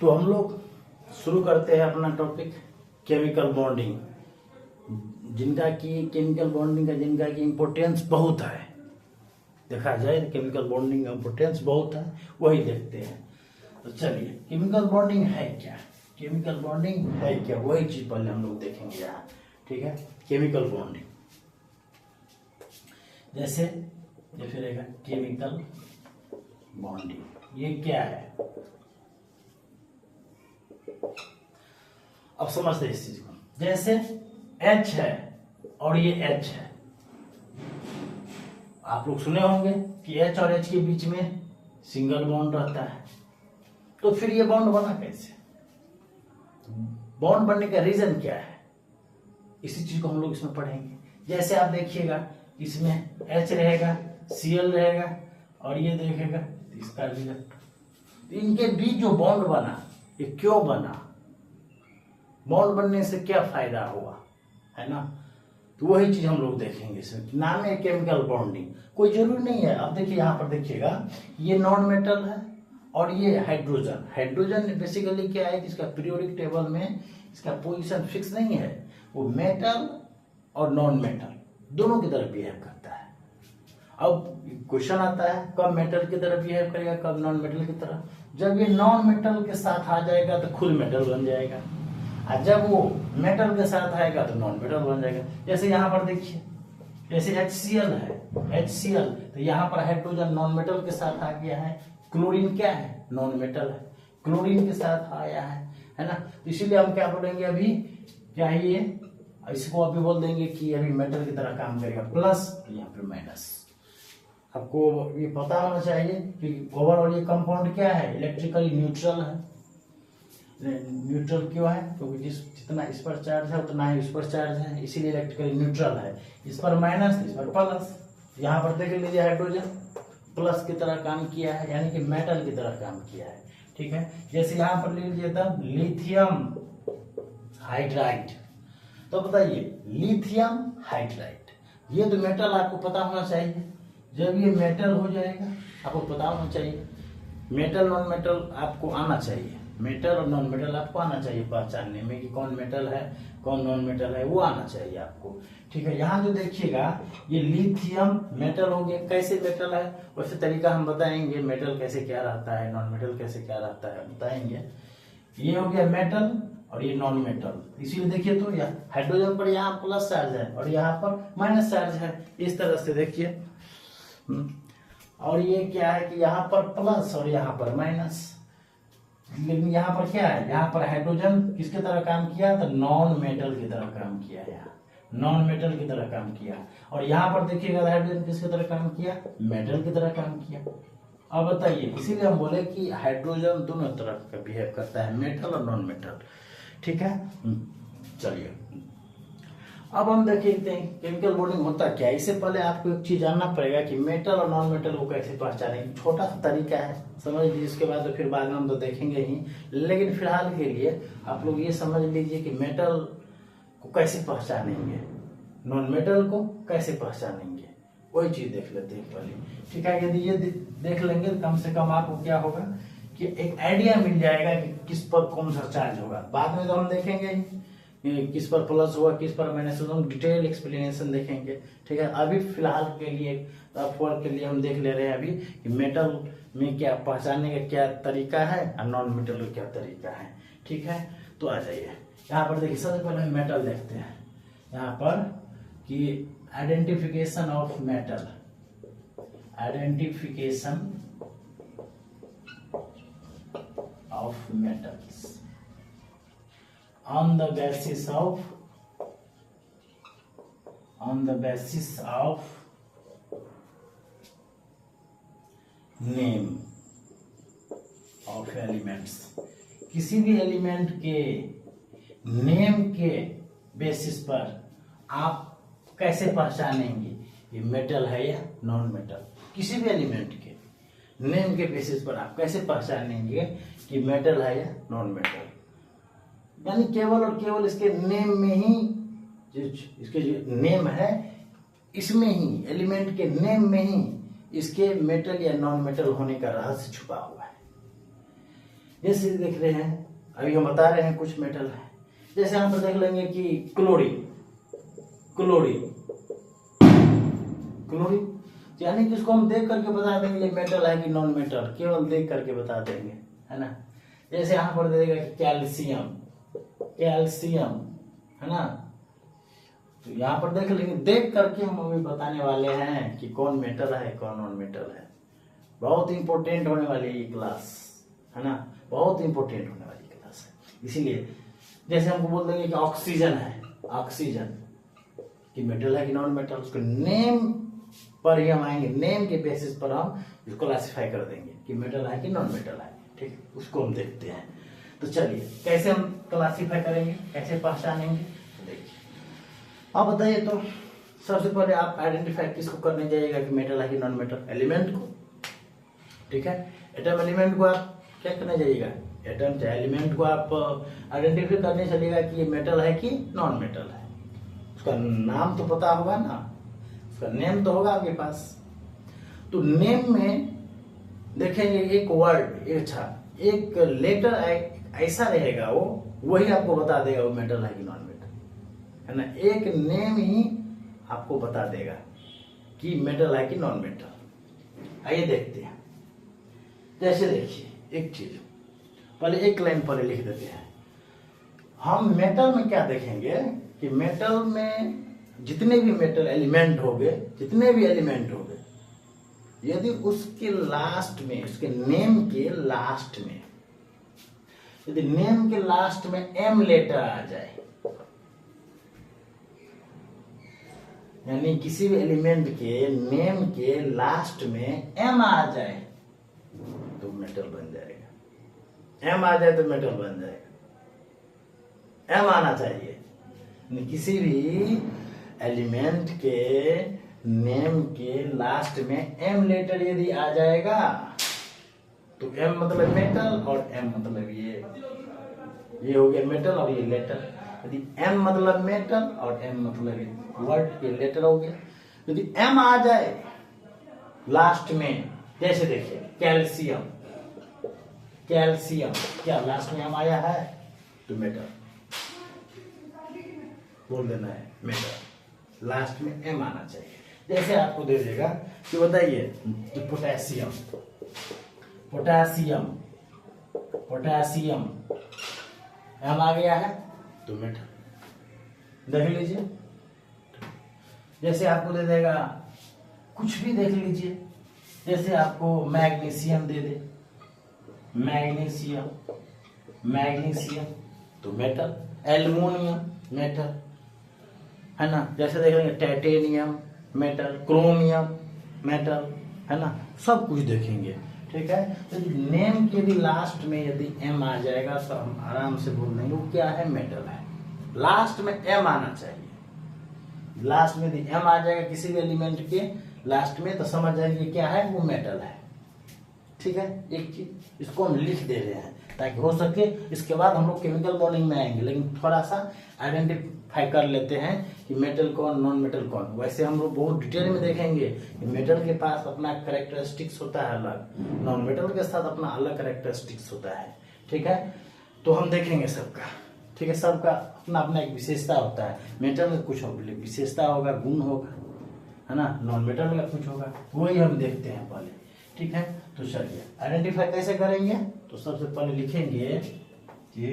तो हम लोग शुरू करते हैं अपना टॉपिक केमिकल बॉन्डिंग, जिनका की इम्पोर्टेंस बहुत है। देखा जाए तो केमिकल बॉन्डिंग का इम्पोर्टेंस बहुत है, वही देखते हैं। तो चलिए, केमिकल बॉन्डिंग है क्या, वही चीज पहले हम लोग देखेंगे यहाँ। ठीक है, केमिकल बॉन्डिंग जैसे ये फिर रहेगा केमिकल बॉन्डिंग, ये क्या है अब समझते हैं इस चीज को। जैसे H है और ये H है, आप लोग सुने होंगे कि H और H के बीच में सिंगल बॉन्ड रहता है। तो फिर ये बॉन्ड बना कैसे, बॉन्ड बनने का रीजन क्या है, इसी चीज को हम लोग इसमें पढ़ेंगे। जैसे आप देखिएगा, इसमें H रहेगा, Cl रहेगा और ये देखेगा इसका रिजल्ट। इनके बीच जो बॉन्ड बना, ये क्यों बना, बॉन्ड बनने से क्या फायदा हुआ, है ना। तो वही चीज हम लोग देखेंगे इसमें। नाम है केमिकल बॉन्डिंग, कोई जरूरी नहीं है। अब देखिए यहाँ पर देखिएगा, ये नॉन मेटल है और ये हाइड्रोजन। हाइड्रोजन बेसिकली क्या है कि इसका पीरियोडिक टेबल में इसका पोजीशन फिक्स नहीं है, वो मेटल और नॉन मेटल दोनों की तरफ बिहेव करता है। अब क्वेश्चन आता है कब मेटल की तरफ बिहेव करेगा, कब नॉन मेटल की तरफ। जब ये नॉन मेटल के साथ आ जाएगा तो खुद मेटल बन जाएगा, और जब वो मेटल के साथ आएगा तो नॉन मेटल बन जाएगा। जैसे यहाँ पर देखिए, जैसे HCl है, HCl, तो यहाँ पर हाइड्रोजन नॉन मेटल के साथ आ गया है। क्लोरीन क्या है, नॉन मेटल है, क्लोरीन के साथ आया है ना। तो इसीलिए हम क्या बोलेंगे अभी, क्या है ये, इसको अभी बोल देंगे कि अभी मेटल की तरह काम करेगा, प्लस यहाँ पे माइनस। आपको ये पता होना चाहिए कि ओवरऑल ये कंपाउंड क्या है, इलेक्ट्रिकली न्यूट्रल है। न्यूट्रल क्यों है, क्योंकि जितना इस पर चार्ज है उतना ही इस पर चार्ज है, इसीलिए इलेक्ट्रिकली न्यूट्रल है। इस पर माइनस, इस पर प्लस। यहाँ पर देख लीजिए, हाइड्रोजन प्लस की तरह काम किया है, यानी कि मेटल की तरह काम किया है। ठीक है, जैसे यहाँ पर ले लीजिए था लिथियम हाइड्राइड। तो बताइए, लिथियम हाइड्राइड ये तो मेटल आपको पता होना चाहिए। जब ये मेटल हो जाएगा आपको पता होना चाहिए, मेटल नॉन मेटल आपको आना चाहिए, मेटल और नॉन मेटल आपको आना चाहिए पहचानने में कि कौन मेटल है कौन नॉन मेटल है, वो आना चाहिए आपको। ठीक है, यहाँ जो देखिएगा ये लिथियम मेटल हो गया। कैसे मेटल है, वैसे तरीका हम बताएंगे, मेटल कैसे क्या रहता है, नॉन मेटल कैसे क्या रहता है बताएंगे। ये हो गया मेटल और ये नॉन मेटल। इसीलिए देखिए, तो हाइड्रोजन पर यहाँ प्लस चार्ज है और यहाँ पर माइनस चार्ज है, इस तरह से देखिए। और ये क्या है कि यहाँ पर प्लस और यहाँ पर माइनस। लेकिन यहाँ पर क्या है, यहाँ पर हाइड्रोजन किसके तरह काम किया, तो नॉन मेटल की तरह काम किया, यहाँ नॉन मेटल की तरह काम किया। और यहाँ पर देखिएगा हाइड्रोजन किसकी तरह काम किया, मेटल की तरह काम किया। अब बताइए, इसीलिए हम बोले कि हाइड्रोजन दोनों तरफ का बिहेव करता है, मेटल और नॉन मेटल। ठीक है, चलिए अब हम देखते हैं केमिकल बॉन्डिंग होता क्या है। इससे पहले आपको एक चीज जानना पड़ेगा कि मेटल और नॉन मेटल को कैसे पहचानेंगे। छोटा सा तरीका है, समझ लीजिए, इसके बाद तो फिर बाद में हम तो देखेंगे ही, लेकिन फिलहाल के लिए आप लोग ये समझ लीजिए कि मेटल को कैसे पहचानेंगे, नॉन मेटल को कैसे पहचानेंगे, वही चीज देख लेते हैं पहले। ठीक है, यदि ये देख लेंगे तो कम से कम आपको क्या होगा कि एक आइडिया मिल जाएगा कि किस पर कौन सा चार्ज होगा। बाद में तो हम देखेंगे किस पर प्लस होगा किस पर माइनस होगा, हम डिटेल एक्सप्लेनेशन देखेंगे। ठीक है, अभी फिलहाल के लिए के लिए हम देख ले रहे हैं अभी कि मेटल में क्या पहचानने का क्या तरीका है और नॉन मेटल का क्या तरीका है। ठीक है, तो आ जाइए यहाँ पर देखिए, सबसे पहले हम मेटल देखते हैं यहाँ पर कि identification of metal, identification of metals on the basis of name of elements। किसी भी एलिमेंट के नेम के बेसिस पर आप कैसे पहचानेंगे ये मेटल है या नॉन मेटल। किसी भी एलिमेंट के नेम के बेसिस पर आप कैसे पहचानेंगे कि मेटल है या नॉन मेटल, यानी केवल और केवल इसके नेम में ही, इसके जो नेम है इसमें ही, एलिमेंट के नेम में ही इसके मेटल या नॉन मेटल होने का रहस्य छुपा हुआ है। जैसे देख रहे हैं अभी हम बता रहे हैं कुछ मेटल है, जैसे हम देख लेंगे कि क्लोरीन, क्लोरीन, क्लोरीन, यानी कि इसको हम देख करके बता देंगे मेटल है कि नॉन मेटल, केवल देख करके बता देंगे, है ना। जैसे यहाँ पर देगा कि कैल्शियम, कैल्शियम, है ना। तो यहाँ पर देख लेंगे, देख करके हम अभी बताने वाले हैं कि कौन मेटल है कौन नॉन मेटल है। बहुत इंपॉर्टेंट होने वाली ये क्लास, है ना, बहुत इंपॉर्टेंट होने वाली क्लास है। इसीलिए जैसे हमको बोल देंगे कि ऑक्सीजन है, ऑक्सीजन कि मेटल है कि नॉन मेटल, उसके नेम पर ही हम आएंगे, नेम के बेसिस पर हम इसको क्लासिफाई कर देंगे कि मेटल है कि नॉन मेटल है, ठीक, उसको हम देखते हैं। तो चलिए कैसे हम क्लासिफाई करेंगे, कैसे पहचानेंगे, देखिए आप बताइए। तो सबसे पहले आप आइडेंटिफाई किसको करने जाइएगा कि मेटल है कि नॉन मेटल, एलिमेंट को, ठीक है। एटम एलिमेंट को आप क्या करने जाइएगा, एटम चाहे एलिमेंट को आप आइडेंटिफाई करने चलिएगा कि ये मेटल है कि नॉन मेटल है। उसका नाम तो पता होगा ना, उसका नेम तो होगा आपके पास। तो नेम में देखेंगे एक वर्ड, एक लेटर ऐसा रहेगा, वो वही आपको बता देगा वो मेटल है कि नॉन मेटल, है ना। एक नेम ही आपको बता देगा कि मेटल है कि नॉन मेटल। आइए देखते हैं। जैसे देखिए एक चीज, पहले एक लाइन पहले लिख देते हैं। हम मेटल में क्या देखेंगे कि मेटल में जितने भी मेटल एलिमेंट हो गए, जितने भी एलिमेंट हो गए, यदि उसके लास्ट में, उसके नेम के लास्ट में, यदि नेम के लास्ट में एम लेटर आ जाए, यानी किसी भी एलिमेंट के नेम के लास्ट में एम आ जाए तो मेटल बन जाएगा। एम आ जाए तो मेटल बन जाएगा, एम आना चाहिए। किसी भी एलिमेंट के नेम के लास्ट में एम लेटर यदि आ जाएगा तो एम मतलब मेटल और एम मतलब ये हो गया मेटल और ये लेटर। यदि एम मतलब मेटल और एम मतलब वर्ड, ये लेटर हो गया। यदि एम आ जाए लास्ट में, जैसे देखिए कैल्शियम, कैल्शियम क्या लास्ट में एम आया है तो मेटल बोल देना है, मेटल लास्ट में एम आना चाहिए। जैसे आपको दे देगा कि बताइए कि पोटेशियम, पोटेशियम, पोटेशियम एम आ गया है तो मेटल, देख लीजिए। जैसे आपको दे देगा कुछ भी, देख लीजिए, जैसे आपको मैग्नीशियम दे दे, मैग्नीशियम, मैग्नीशियम तो मेटल, एल्युमिनियम मेटल, है ना। जैसे देख लेंगे टाइटेनियम मेटल, क्रोमियम मेटल, है ना, सब कुछ देखेंगे, ठीक है। तो नेम के भी लास्ट में यदि एम आ जाएगा तो हम आराम से बोल देंगे वो क्या है, मेटल है। लास्ट में एम आना चाहिए, लास्ट में यदि एम आ जाएगा किसी भी एलिमेंट के लास्ट में तो समझ जाएंगे क्या है, वो मेटल है, ठीक है। एक चीज इसको हम लिख दे रहे हैं ताकि हो सके इसके बाद हम लोग केमिकल बॉन्डिंग में आएंगे, लेकिन थोड़ा सा आइडेंटिफाई कर लेते हैं कि मेटल कौन नॉन मेटल कौन। वैसे हम लोग बहुत डिटेल में देखेंगे कि मेटल के पास अपना कैरेक्टरिस्टिक्स होता है अलग, नॉन मेटल के साथ अपना अलग कैरेक्टरिस्टिक्स होता है, ठीक है। तो हम देखेंगे सबका, ठीक है, सबका अपना अपना एक विशेषता होता है। मेटल में कुछ विशेषता होगा, गुण होगा, है ना, नॉन मेटल का कुछ होगा, वही हम देखते हैं पहले, ठीक है। तो चलिए आइडेंटिफाई कैसे करेंगे, तो सबसे पहले लिखेंगे कि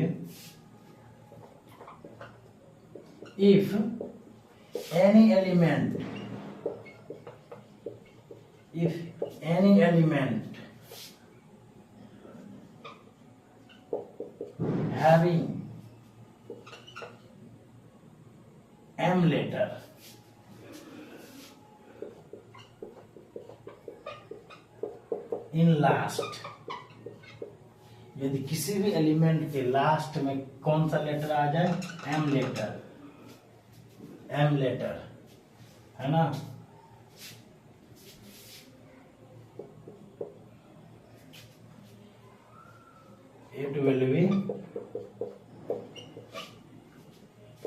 if any element, if any element having M letter in last, यदि किसी भी एलिमेंट के लास्ट में कौन सा लेटर आ जाए, एम लेटर, एम लेटर, है ना, it will be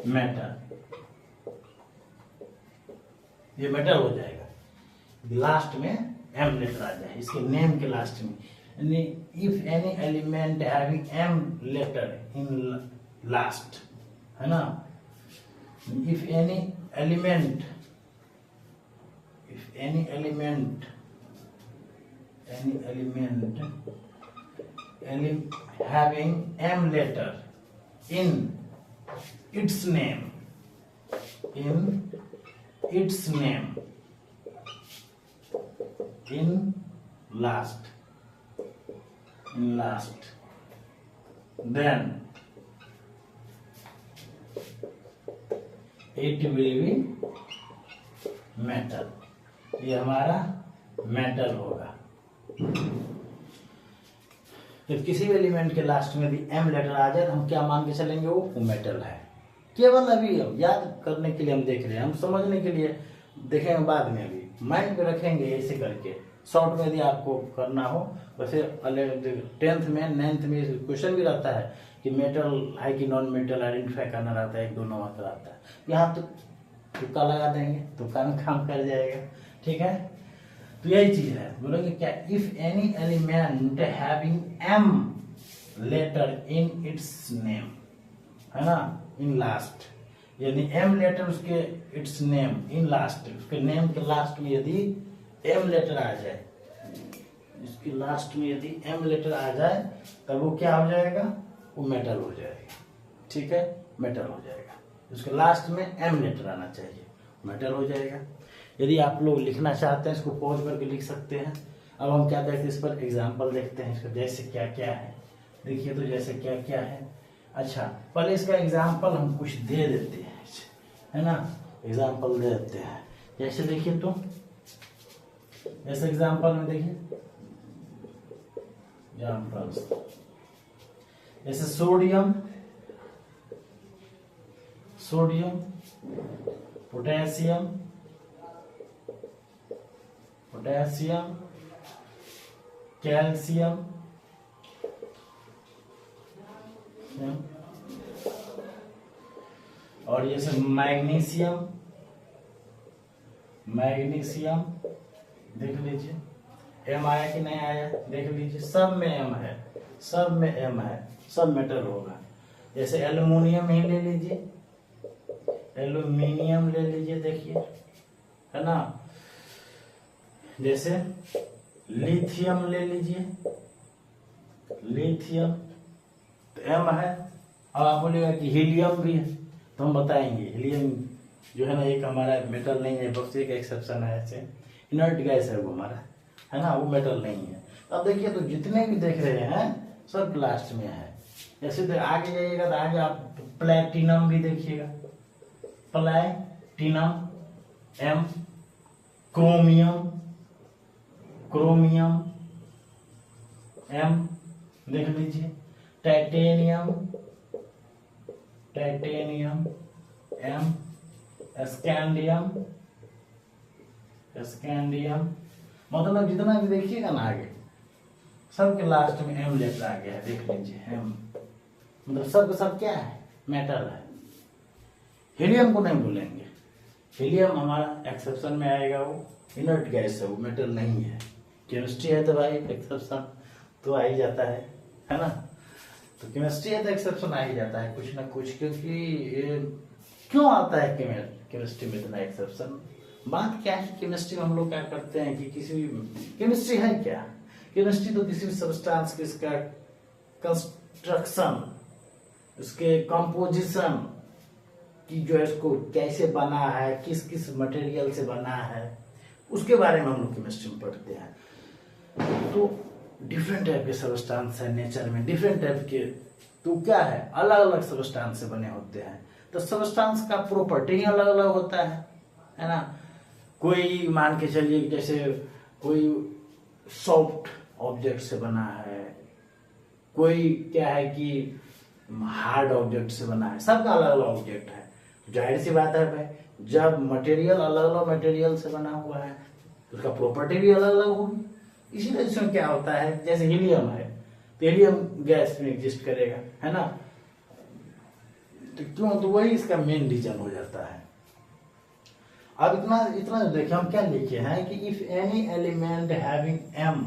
metal, ये मेटल हो जाएगा। लास्ट में एम लेटर आ जाए इसके नेम के लास्ट में, if any element having m letter in last, है ना, if any element having m letter in its name in last, then it will be metal, ये हमारा मेटल होगा। जब किसी भी एलिमेंट के लास्ट में भी m लेटर आ जाए तो हम क्या मान के चलेंगे, वो मेटल है। केवल अभी याद करने के लिए हम देख रहे हैं, हम समझने के लिए देखेंगे बाद में, अभी माइंड पे रखेंगे ऐसे करके। शॉर्ट में यदि आपको करना हो, वैसे 10th में 9th में क्वेश्चन भी रहता है कि मेटल है कि नॉन मेटल आइडेंटिफाई करना रहता है, 1-2 नंबर का रहता है। यहाँ तो तुक्का लगा देंगे, तुक्का में काम कर जाएगा, ठीक है। तो यही चीज है, बोलोगे क्या, if any element having m letter in its name, है ना, इन लास्ट, यानी m लेटर उसके इट्स नेम इन लास्ट, उसके नेम के लास्ट में यदि m लेटर आ जाए, इसके लास्ट में यदि m लेटर आ जाए तब वो क्या हो जाएगा, वो मेटल हो जाएगा, ठीक है, मेटल हो जाएगा। उसके लास्ट में m लेटर आना चाहिए, मेटल हो जाएगा। यदि आप लोग लिखना चाहते हैं इसको पॉज करके लिख सकते हैं। अब हम क्या देखते हैं, इस पर एग्जाम्पल देखते हैं, इसका जैसे क्या क्या है, देखिए तो जैसे क्या क्या है। अच्छा, पहले इसका एग्जाम्पल हम कुछ दे देते हैं, है ना, एग्जाम्पल दे देते हैं। जैसे देखिए तो जैसे एग्जाम्पल में देखिए, एग्जाम्पल्स जैसे सोडियम, पोटेशियम, कैल्शियम, और ये सब मैग्नीशियम, देख लीजिए m आया कि नहीं आया, देख लीजिए सब में m है, सब मेटल होगा। जैसे एल्युमिनियम ही ले लीजिए, एल्यूमिनियम ले लीजिए, देखिए, है ना। जैसे लिथियम ले लीजिए, लिथियम तो m है। अब आप बोलेगा कि हीलियम भी है, तो हम बताएंगे हीलियम जो है ना, एक हमारा मेटल नहीं है, बस एक एक्सेप्शन है, ऐसे इनर्ट गैस है वो हमारा, है ना, वो मेटल नहीं है। तो अब देखिए तो जितने भी देख रहे हैं सब लास्ट में है। जैसे तो आगे जाइएगा तो आगे आप प्लेटिनम भी देखिएगा, प्लेटिनम, m, क्रोमियम m, देख लीजिए, टाइटेनियम m, स्कैंडियम, मतलब जितना भी देखिएगा ना आगे सबके लास्ट में m लेटर आ गया है, देख लीजिए m, मतलब सब सब क्या है, मेटल है। हीलियम को नहीं बोलेंगे, हीलियम हमारा एक्सेप्शन में आएगा, वो इनर्ट गैस है, वो मेटल नहीं है। केमिस्ट्री है तो भाई एक्सेप्शन तो आ ही जाता है ना। तो केमिस्ट्री है तो एक्सेप्शन आ ही जाता है कुछ ना कुछ, क्योंकि क्यों आता है केमिस्ट्री में इतना एक्सेप्शन। बात क्या है, केमिस्ट्री में हम लोग क्या करते हैं कि किसी भी, केमिस्ट्री है क्या, केमिस्ट्री तो किसी भी सब्सटेंस के इसका कंस्ट्रक्शन, उसके कंपोजिशन कि जो है इसको कैसे बना है, किस किस मटेरियल से बना है, उसके बारे में हम लोग केमिस्ट्री में पढ़ते हैं। तो डिफरेंट टाइप के सब्सटेंस है नेचर में, डिफरेंट टाइप के, तो क्या है, अलग अलग सब्सटेंस से बने होते हैं। तो सब्सटेंस का प्रॉपर्टी अलग अलग होता है ना। कोई मान के चलिए जैसे कोई सॉफ्ट ऑब्जेक्ट से बना है, कोई क्या है कि हार्ड ऑब्जेक्ट से बना है, सबका अलग अलग ऑब्जेक्ट है। जाहिर सी बात है भाई, जब मटेरियल अलग अलग मटेरियल से बना हुआ है तो उसका प्रॉपर्टी भी अलग अलग होगी। इसीलिए इसमें क्या होता है, जैसे हीलियम है तो हीलियम गैस में एग्जिस्ट करेगा, है ना। तो क्यों, तो वही इसका मेन रीजन हो जाता है। अब इतना इतना देखिए हम क्या लिखे हैं कि if any element having m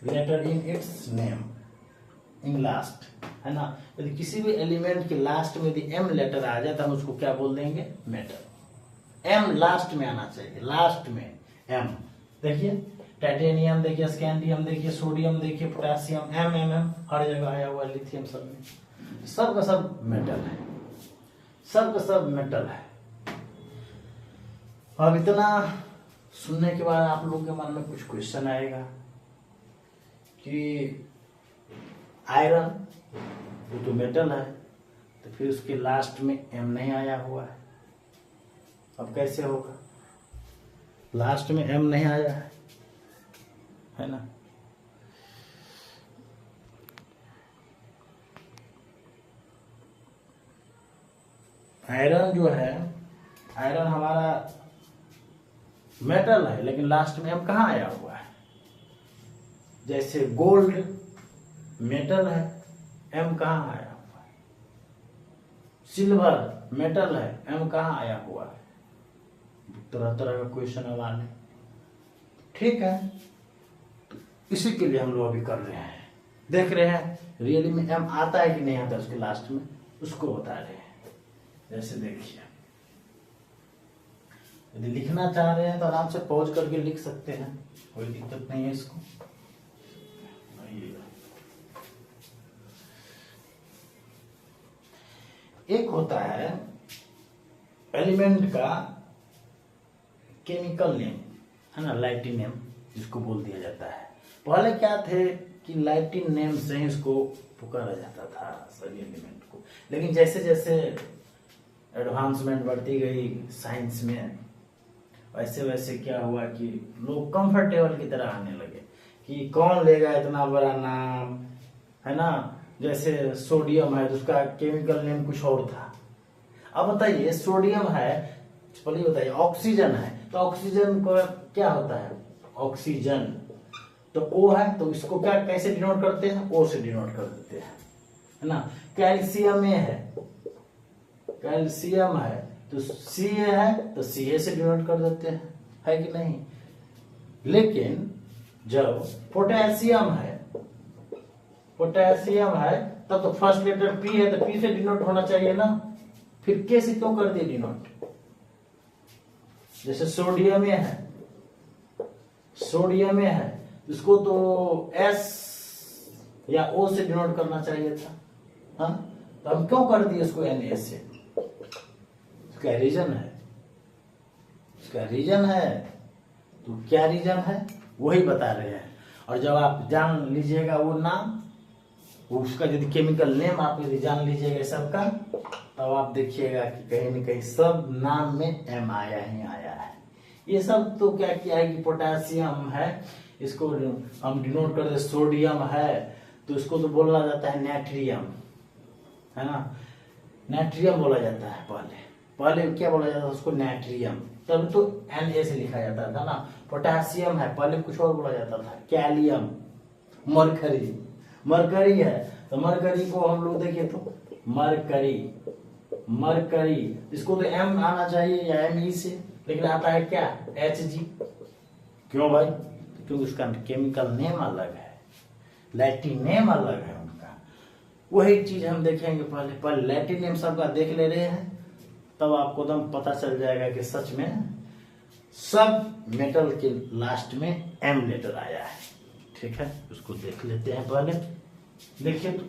letter in its name in last, है ना। यदि किसी भी एलिमेंट के लास्ट में यदि एम लेटर आ जाए तो हम उसको क्या बोल देंगे, मेटल। एम लास्ट में आना चाहिए, लास्ट में एम। देखिए टाइटेनियम देखिए, स्कैंडियम देखिए, सोडियम देखिए, पोटेशियम, एम एम एम हर जगह आया हुआ है, लिथियम सब में, सब का सब मेटल है, सब का सब मेटल है। अब इतना सुनने के बाद आप लोगों के मन में कुछ क्वेश्चन आएगा कि आयरन वो तो मेटल है, तो फिर उसके लास्ट में एम नहीं आया हुआ है, अब कैसे होगा, लास्ट में एम नहीं आया है ना। आयरन जो है, आयरन हमारा मेटल है, लेकिन लास्ट में एम कहाँ आया हुआ है। जैसे गोल्ड मेटल है, एम कहाँ आया हुआ है। सिल्वर मेटल है, एम कहाँ आया हुआ है। तरह तरह का क्वेश्चन अब आने, ठीक है, तो इसी के लिए हम लोग अभी कर रहे हैं, देख रहे हैं रियली में एम आता है कि नहीं आता उसके लास्ट में, उसको बता रहे हैं। जैसे देखिए, यदि लिखना चाह रहे हैं तो आराम से पॉज करके लिख सकते हैं, कोई दिक्कत नहीं है इसको। एक होता है एलिमेंट का केमिकल नेम, है ना, लाइटिन नेम जिसको बोल दिया जाता है। पहले क्या थे कि लाइटिन नेम से ही इसको पुकारा जाता था सभी एलिमेंट को, लेकिन जैसे जैसे एडवांसमेंट बढ़ती गई साइंस में, वैसे वैसे क्या हुआ कि लोग कंफर्टेबल की तरह आने लगे कि कौन लेगा इतना बड़ा नाम, है ना। जैसे सोडियम है तो उसका केमिकल नेम कुछ और था। अब बताइए सोडियम है, पहले बताइए ऑक्सीजन है, तो ऑक्सीजन को क्या होता है, ऑक्सीजन, तो ओ है तो इसको क्या कैसे डिनोट करते हैं, ओ से डिनोट कर देते हैं, है ना। कैल्शियम है, कैल्शियम है तो सी है तो सी ए से डिनोट कर देते हैं, है कि नहीं। लेकिन जब पोटेशियम है, पोटेशियम है तब तो फर्स्ट लेटर पी है तो पी से डिनोट होना चाहिए ना, फिर के से क्यों कर दिए डिनोट। जैसे सोडियम है, सोडियम है इसको तो एस या ओ से डिनोट करना चाहिए था, हाँ, तो हम क्यों कर दिए उसको एन एस से, उसका रीजन है, उसका रीजन है, तो क्या रीजन है वही बता रहे हैं। और जब आप जान लीजिएगा वो नाम, वो उसका यदि केमिकल नेम आप यदि जान लीजिएगा सबका, तब आप देखिएगा कि कहीं न कहीं सब नाम में एम आया ही आया है। ये सब तो क्या किया है कि पोटेशियम है, इसको हम डिनोट कर दे, सोडियम है तो इसको तो बोला जाता है नाइट्रियम, है ना, नाइट्रियम बोला जाता है। पहले पहले क्या बोला जाता था उसको, नाइट्रियम, तब तो एन ए से लिखा जाता था ना। पोटेशियम है, पहले कुछ और बोला जाता था, कैलियम, मरकरी, मरकरी है तो मरकरी को हम लोग देखिए तो मरकरी, मरकरी, इसको तो एम आना चाहिए या एम ई से, लेकिन आता है क्या, एच जी। क्यों भाई, क्योंकि उसका केमिकल नेम अलग है, लैटिन नेम अलग है उनका। वही चीज हम देखेंगे, पहले पहले लैटिन नेम सबका देख ले रहे हैं, तब आपको एकदम पता चल जाएगा कि सच में सब मेटल के लास्ट में एम लेटर आया है। ठीक है, उसको देख लेते हैं पहले, देखिए तो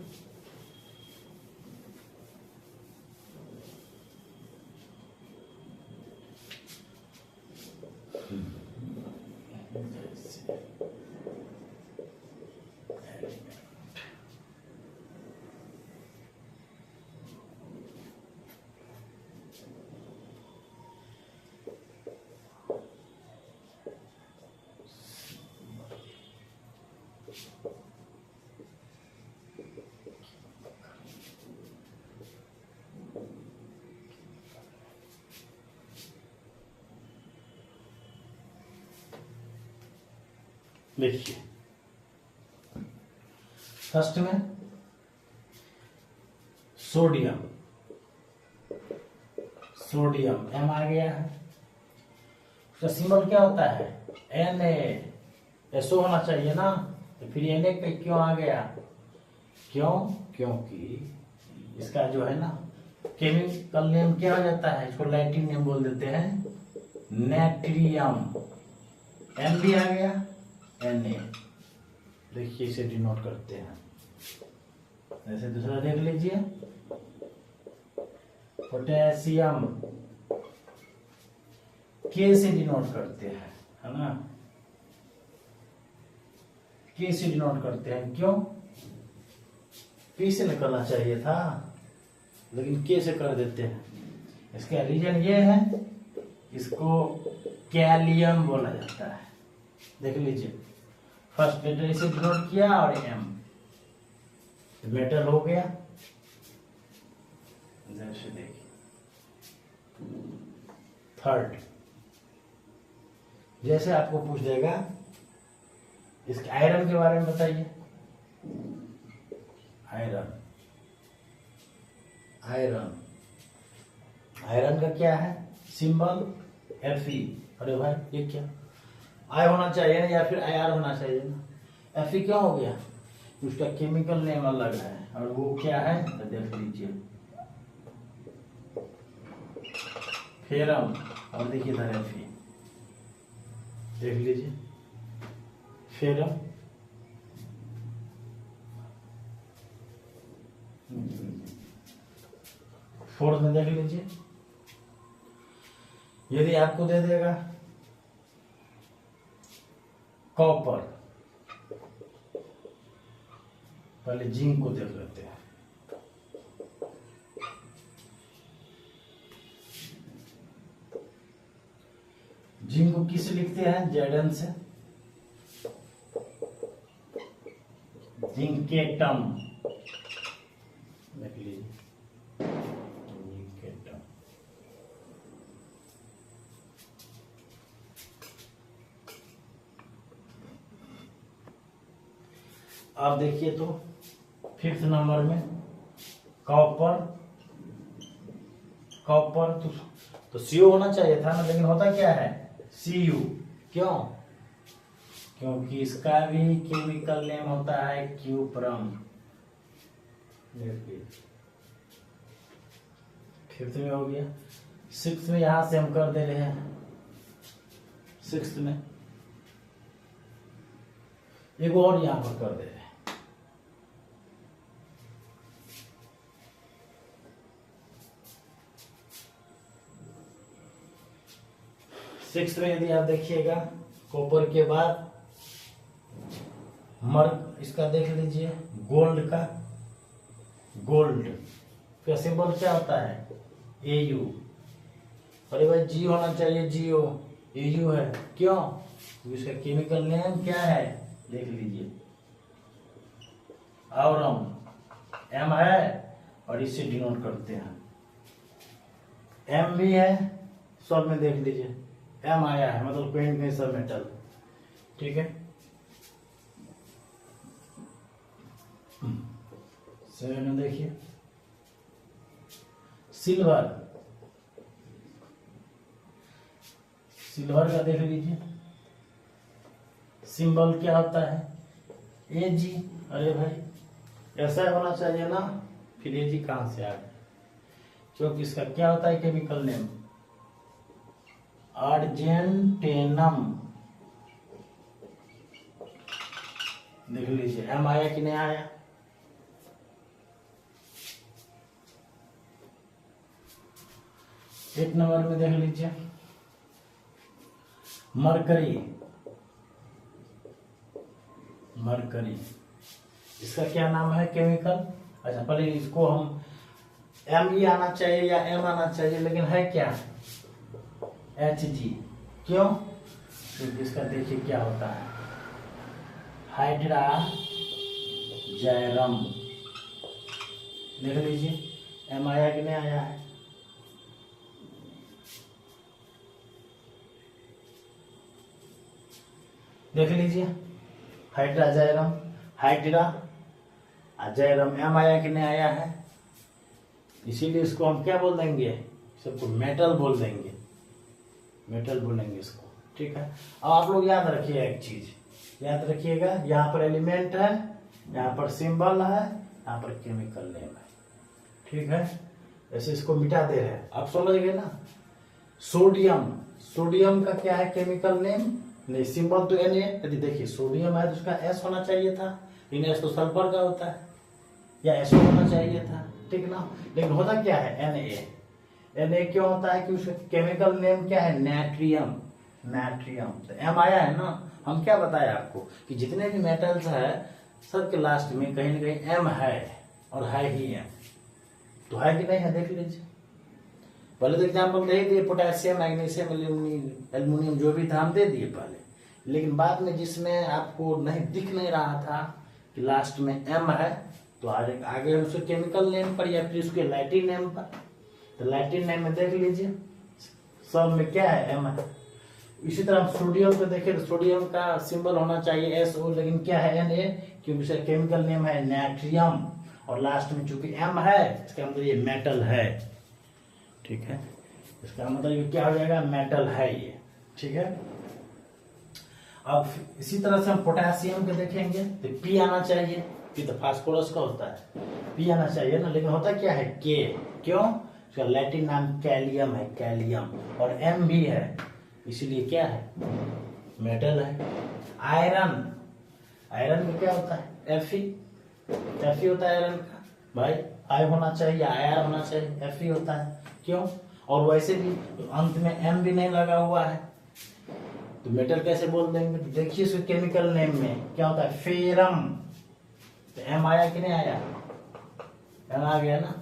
देखिए फर्स्ट में सोडियम, सोडियम एम आ गया है, उसका सिंबल क्या होता है, एन ए, एसओ होना चाहिए ना, तो फिर Na पे क्यों आ गया? क्यों? क्योंकि इसका जो है ना केमिकल नेम क्या हो जाता है, इसको लैटिन नेम बोल देते हैं नेट्रियम। एन भी आ गया, Na। देखिए इसे डिनोट करते हैं ऐसे। दूसरा देख लीजिए, पोटेशियम के से डिनोट करते हैं, है ना, के से डिनोट करते हैं। क्यों? पी से निकलना चाहिए था, लेकिन के से कर देते हैं। इसका रीजन ये है, इसको कैलियम बोला जाता है। देख लीजिए, फर्स्ट लेटर इसे डिनोट किया और एम, मेटल हो गया। जैसे देखिए थर्ड, जैसे आपको पूछ देगा इसके आयरन के बारे में बताइए। आयरन, आयरन, आयरन का क्या है सिंबल? Fe। अरे भाई ये क्या, आई होना चाहिए ना, या फिर Ar होना चाहिए ना। Fe क्यों हो गया? उसका केमिकल नेम अलग है, और वो क्या है तो देख लीजिए, फेरम। और देखिए इधर Fe, देख लीजिए फेरम। फोर्थ में देख लीजिए, यदि आपको दे देगा कॉपर, पहले जिंक को देख लेते हैं। जिंक को किस लिखते हैं? Zn से, जिंकेटम। देख लीजिए जिंकेटम। आप देखिए तो फिफ्थ नंबर में कॉपर, कॉपर तो सीओ होना चाहिए था ना, लेकिन होता क्या है Cu। क्यों? क्योंकि इसका भी केमिकल नेम होता है क्यूप्रम। फिफ्थ में हो गया। सिक्स में यहां से हम कर दे रहे हैं, सिक्स में एक और यहां पर कर दे रहे हैं। सिक्स में यदि आप देखिएगा कॉपर के बाद मर्क, इसका देख लीजिए गोल्ड का, गोल्ड का सिंबल क्या होता है? Au। अरे भाई जी होना चाहिए, जीओ, Au है। क्यों? इसका केमिकल नेम क्या है देख लीजिए, औरम। एम है और इससे डिनोट करते हैं। एम भी है, सब में देख लीजिए एम आया है, मतलब कहीं कहीं सब मेटल। ठीक है, सेवन में देखिए सिल्वर, सिल्वर का देख लीजिए सिंबल क्या होता है? Ag। अरे भाई ऐसा होना चाहिए ना, फिर Ag कहां से आ गया? क्योंकि इसका क्या होता है केमिकल नेम? अर्जेंटेनम। देख लीजिए एम आया कि नहीं आया? एट नंबर में देख लीजिए मरकरी, मरकरी, इसका क्या नाम है केमिकल? अच्छा पहले इसको हम Me आना चाहिए या M आना चाहिए, लेकिन है क्या Hg। क्यों? क्योंकि इसका देखिए क्या होता है हाइड्रा जैरम। देख लीजिए M आया कि नहीं आया है? देख लीजिए hydra Jairam, hydra Jairam, M आया कि नहीं आया है? इसीलिए इसको हम क्या बोल देंगे? सबको मेटल बोल देंगे, मेटल बोलेंगे इसको। ठीक है, अब आप लोग याद रखिए एक चीज, याद रखिएगा, यहाँ पर एलिमेंट है, यहाँ पर सिंबल है, यहाँ पर केमिकल नेम है। ठीक है, ऐसे इसको मिटा दे रहे हैं, आप समझ गए ना। सोडियम, सोडियम का क्या है केमिकल नेम, नहीं सिंबल तो Na, यदि देखिए सोडियम है तो उसका S होना चाहिए था, लेकिन S तो सल्फर का होता है, या SO होना चाहिए था, ठीक ना। लेकिन होता क्या है Na, Na क्यों होता है कि उसका केमिकल नेम क्या है, नाट्रियम, नाट्रियम। तो M आया है ना, हम क्या बताए आपको कि जितने भी मेटल्स है सबके लास्ट में कहीं ना कहीं M है, और है ही M, तो है कि नहीं है देख लीजिए। पहले तो एग्जाम्पल दे दिए, पोटेशियम, मैग्नीशियम, एल्युमिनियम जो भी था हम दे दिए पहले, लेकिन बाद में जिसमें आपको नहीं दिख नहीं रहा था कि लास्ट में M है, तो आगे हम उसके केमिकल नेम पर या फिर उसके लैटिन नेम पर, तो लैटिन नेम में देख लीजिए सब में क्या है, M है। इसी तरह हम सोडियम को देखें तो सोडियम का सिंबल होना चाहिए SO, लेकिन क्या है Na, क्योंकि उसका केमिकल नेम है नाट्रियम, और लास्ट में चूंकि M है इसका मतलब ये मेटल है। ठीक है, इसका मतलब ये क्या हो जाएगा, मेटल है ये। ठीक है, अब इसी तरह से हम पोटेशियम के देखेंगे तो P आना चाहिए, P तो फास्फोरस का होता है, P आना चाहिए ना, लेकिन होता क्या है K, क्यों, इसका लैटिन नाम कैलियम है, कैलियम, और M भी है, इसीलिए क्या है, मेटल है। आयरन, आयरन में क्या होता है, Fe, Fe होता है आयरन का, भाई आई होना चाहिए, आर होना चाहिए, Fe होता है, क्यों, और वैसे भी अंत में M भी नहीं लगा हुआ है, तो मेटल कैसे बोल देंगे। तो देखिए इसके केमिकल नेम में क्या होता है, फेरम, तो M आया कि नहीं आया, M आ गया ना,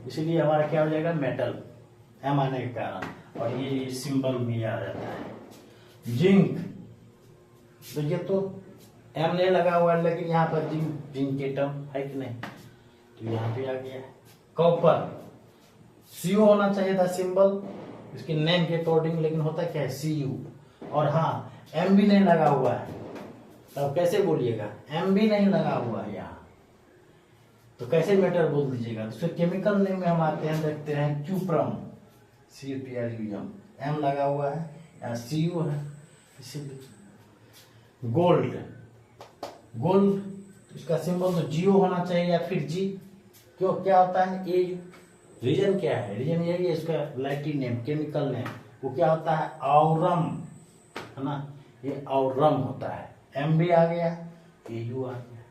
इसीलिए हमारा क्या हो जाएगा, मेटल, M आने के कारण, और ये सिंबल में आ जाता है। जिंक, तो ये तो M नहीं लगा हुआ है, लेकिन यहाँ पर जिंक, जिंक के टर्म है कि नहीं, तो यहाँ पे आ गया है। कॉपर, Cu होना चाहिए था सिंबल इसके नेम के अकॉर्डिंग, लेकिन होता क्या है Cu, और हाँ M भी नहीं लगा हुआ है, तब कैसे बोलिएगा, M भी नहीं लगा हुआ है यहाँ, तो कैसे मेटल बोल दीजिएगा। तो केमिकल नेम में हम आते हैं, देखते हैं क्यूप्रम, CuPrUm, M लगा हुआ है, यहाँ Cu है, इसीलिए। गोल्ड, गोल्ड इसका सिंबल तो Go होना चाहिए या फिर G, क्यों, क्या होता है Au, रीजन क्या है, रीजन यही है, इसका लैटिन नेम, केमिकल नेम वो क्या होता है, औरम, है ना, ये औरम होता है, M भी आ गया, Au आ गया,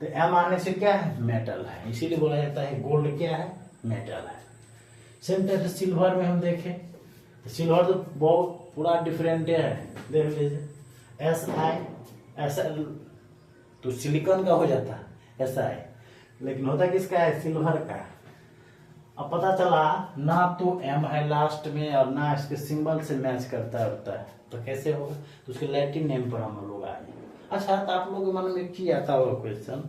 तो M आने से क्या है, मेटल है, इसीलिए बोला जाता है गोल्ड क्या है, मेटल है। सेम टाइप से सिल्वर में हम देखें तो सिल्वर तो बहुत पूरा डिफरेंट है, देख लीजिए, Si, तो सिलिकॉन का हो जाता है Si, लेकिन होता किसका है, सिल्वर का। अब पता चला ना तो M है लास्ट में और ना इसके सिंबल से मैच करता होता है, तो कैसे होगा, तो उसके लैटिन नेम पर हम लोग आए। अच्छा, तो आप लोगों के मन में क्या आता होगा क्वेश्चन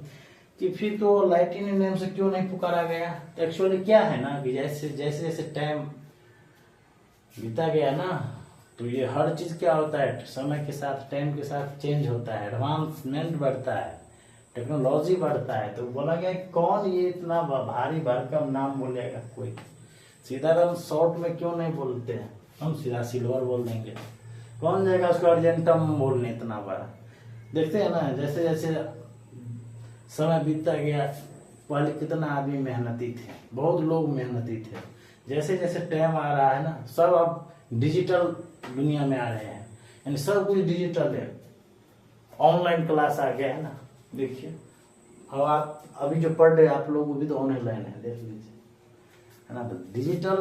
कि फिर तो लैटिन नेम से क्यों नहीं पुकारा गया। तो एक्चुअली क्या है ना कि जैसे जैसे जैसे टाइम बीता गया ना, तो ये हर चीज क्या होता है, समय के साथ, टाइम के साथ चेंज होता है, एडवांसमेंट बढ़ता है, टेक्नोलॉजी बढ़ता है, तो बोला गया कौन ये इतना भारी भरकम नाम बोलेगा, कोई सीधा हम शॉर्ट में क्यों नहीं बोलते हैं, हम सीधा सिल्वर बोल देंगे, कौन जाएगा उसको अर्जेंटम बोलने इतना बड़ा। देखते हैं ना जैसे जैसे समय बीतता गया, पहले कितना आदमी मेहनती थे, बहुत लोग मेहनती थे, जैसे जैसे टाइम आ रहा है ना, सब अब डिजिटल दुनिया में आ रहे हैं, यानी सब कुछ डिजिटल है, ऑनलाइन क्लास आ गया है ना, देखिए अब आप अभी जो पढ़ रहे हैं आप लोग वो भी तो ऑनलाइन है, देख लीजिए, है ना। तो डिजिटल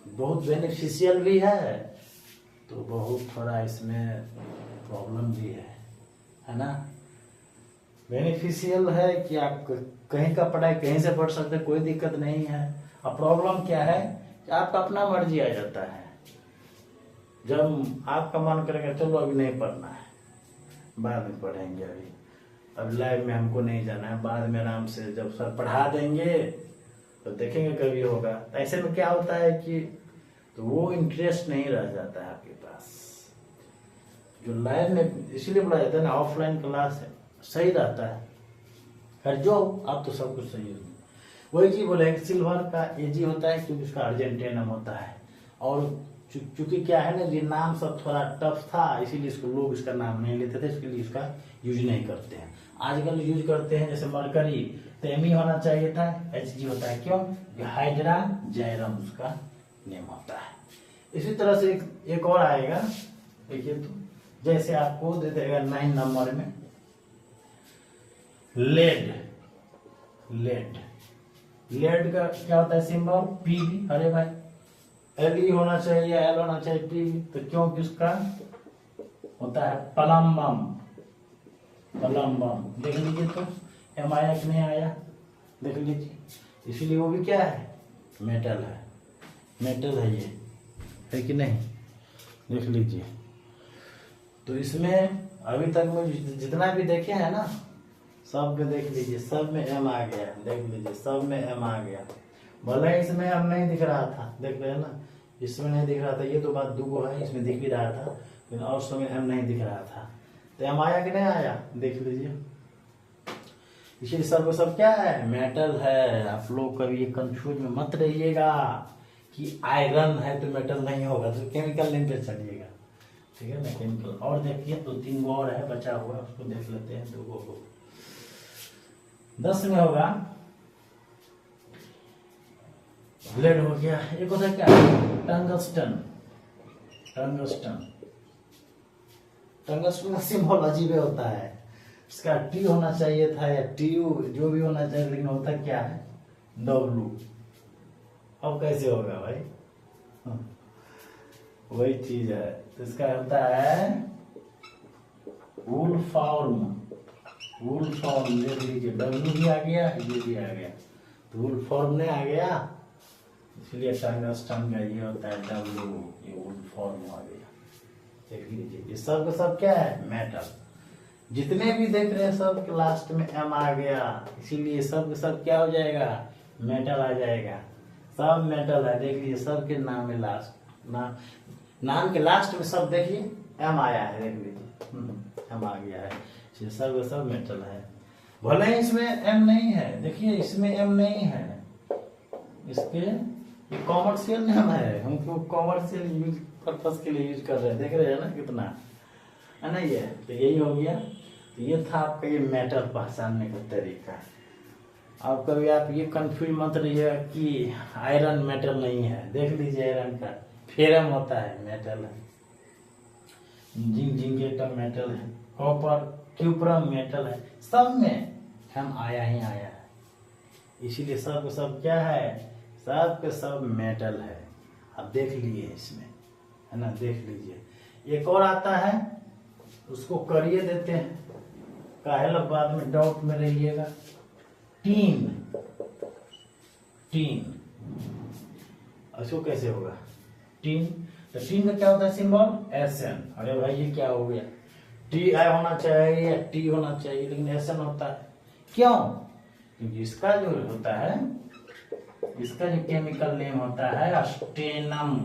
बहुत बेनिफिशियल भी है, तो बहुत थोड़ा इसमें प्रॉब्लम भी है ना। बेनिफिशियल है कि आप कहीं का पढ़ाई कहीं से पढ़ सकते, कोई दिक्कत नहीं है। अब प्रॉब्लम क्या है कि आपका अपना मर्जी आ जाता है, जब आपका मन करेगा चलो अभी नहीं पढ़ना है, बाद में पढ़ेंगे, अब लाइव में हमको नहीं जाना है, बाद में आराम से जब सर पढ़ा देंगे तो देखेंगे कभी होगा। तो ऐसे में क्या होता है कि तो वो इंटरेस्ट नहीं रह जाता है आपके पास, जो लाइव में इसीलिए बोला जाता है ना ऑफलाइन क्लास है, सही रहता है। खैर जो आप तो सब कुछ सही है, वही चीज बोले सिल्वर का एजी होता है क्योंकि उसका अर्जेंटेनम होता है, और चूंकि क्या है ना, ये नाम सब थोड़ा टफ था, इसीलिए इसको लोग इसका नाम नहीं लेते थे, इसके लिए इसका यूज नहीं करते हैं। आजकल यूज करते हैं, जैसे मरकरी तो एमी होना चाहिए था, HG होता है, क्यों? हाइड्रा जायरम उसका नेम होता है। इसी तरह से एक और आएगा, देखिए तो जैसे आपको दे देगा 9 नंबर में लेड। लेड का क्या होता है सिंबल? PB। अरे भाई LE होना चाहिए, L होना चाहिए, PB, तो क्योंकि उसका होता है प्लम्बम। देख लीजिए तो M आया कि नहीं आया, देख लीजिए। इसीलिए वो भी क्या है? मेटल है ये, है कि नहीं? देख लीजिए। तो इसमें अभी तक में जितना भी देखे हैं ना, सब में देख लीजिए, सब में M आ गया, देख लीजिए, सब में M आ गया। भले इसमें M नहीं दिख रहा था, देख रहे हैं ना, इसमें नहीं दिख रहा था, ये तो बात दुगो है, इसमें दिख ही रहा था, लेकिन और समय M नहीं दिख रहा था। तो M आया कि नहीं आया, देख लीजिए। इसलिए सब क्या है? मेटल है। आप लोग कभी ये कंफ्यूज में मत रहिएगा कि आयरन है तो मेटल नहीं होगा, तो केमिकल नेम पे चलिएगा, ठीक है ना? केमिकल और देखिए, 2-3 गो और है बचा हुआ, उसको देख लेते हैं। 2 गो 10 में होगा, लेड हो गया। एक होता है क्या? टंगस्टन का सिंबल अजीब होता है, इसका T होना चाहिए था या TU, जो भी होना चाहिए, लेकिन होता क्या है? W। अब कैसे होगा भाई? वही चीज है, तो इसका होता है वूल फॉर्म। देख लीजिए, W भी आ गया, ये भी आ गया, तो वूल फॉर्म नहीं आ गया, इसलिए टंगस्टन का ये होता है W, ये वूल फॉर्म आ गया। देख लीजिए, ये सब क्या है? मेटल। जितने भी देख रहे हैं सब के लास्ट में M आ गया, इसीलिए सब क्या हो जाएगा? मेटल आ जाएगा। सब मेटल है, देख लीजिए, सब के नाम में नाम के लास्ट में सब देखिए M आया है, देख लीजिए M आ गया है, सब मेटल है। भले ही इसमें M नहीं है, देखिए इसमें M नहीं है, इसके कॉमर्शियल नाम है, हमको कॉमर्शियल यूज पर्पस के लिए यूज कर रहे हैं, देख रहे हैं ना कितना है ना ये। तो यही हो गया, तो ये था आपका ये मेटल पहचानने का तरीका। अब कभी आप ये कंफ्यूज मत रहिएगा कि आयरन मेटल नहीं है, देख लीजिए आयरन का फेरम होता है, मेटल है। जिंकेटम मेटल है, कॉपर क्यूप्रम मेटल है, सब में हम आया है, इसीलिए सब क्या है? सब मेटल है। अब देख लीजिए इसमें, है ना, देख लीजिए। एक और आता है, उसको करिए देते हैं, काहे लोग बाद में डाउट में रहिएगा। टीन, इसको कैसे होगा? टीन, तो टीन का क्या होता है सिंबल? SN। अरे भाई ये क्या हो गया? TI होना चाहिए या T होना चाहिए, लेकिन SN होता है, क्यों? क्योंकि इसका जो होता है, इसका जो केमिकल नेम होता है स्टेनम,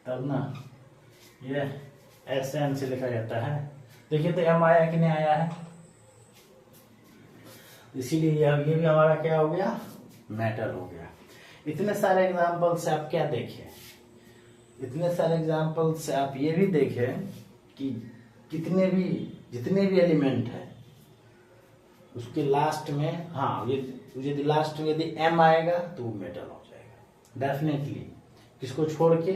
तब ना ये SN से लिखा जाता है। देखिए तो M आया कि नहीं आया है, इसीलिए ये भी हमारा क्या हो गया? मेटल हो गया। इतने सारे एग्जाम्पल से आप क्या देखें, इतने सारे एग्जाम्पल से आप ये भी देखें कि जितने भी एलिमेंट है उसके लास्ट में, हाँ, यदि लास्ट में यदि M आएगा तो वो मेटल हो जाएगा डेफिनेटली। किसको छोड़ के?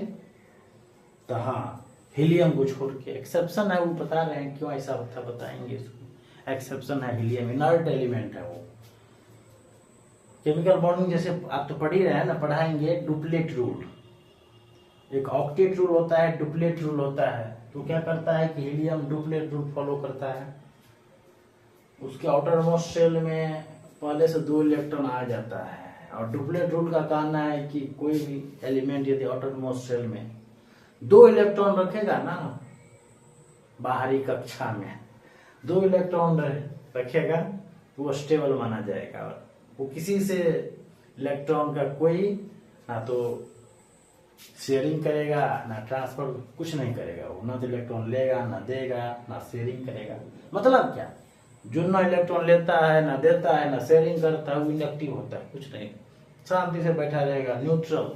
तो हाँ, हीलियम को छोड़ के। एक्सेप्शन है, वो बता रहे हैं क्यों ऐसा होता है, बताएंगे इसको। एक्सेप्शन है, हीलियम इनर्ट एलिमेंट है वो। केमिकल बॉन्डिंग जैसे आप तो पढ़ ही रहे हैं ना, पढ़ाएंगे डुप्लेट रूल। एक ऑक्टेट रूल होता है, डुप्लेट रूल होता है। तो क्या करता है कि हीलियम डुप्लेट रूल फॉलो करता है, उसके आउटर मोस्ट शेल में पहले से 2 इलेक्ट्रॉन आ जाता है। और डुप्लेट रूल का कहना है कि कोई भी एलिमेंट यदि आउटर मोस्ट शेल में 2 इलेक्ट्रॉन रखेगा ना, बाहरी कक्षा में 2 इलेक्ट्रॉन रखेगा, वो स्टेबल माना जाएगा। वो किसी से इलेक्ट्रॉन का कोई ना तो शेयरिंग करेगा ना ट्रांसफर, कुछ नहीं करेगा वो, ना तो इलेक्ट्रॉन लेगा ना देगा ना शेयरिंग करेगा। मतलब क्या? जो ना इलेक्ट्रॉन लेता है ना देता है ना शेयरिंग करता है, वो इनएक्टिव होता है, कुछ नहीं, शांति से बैठा रहेगा, न्यूट्रल,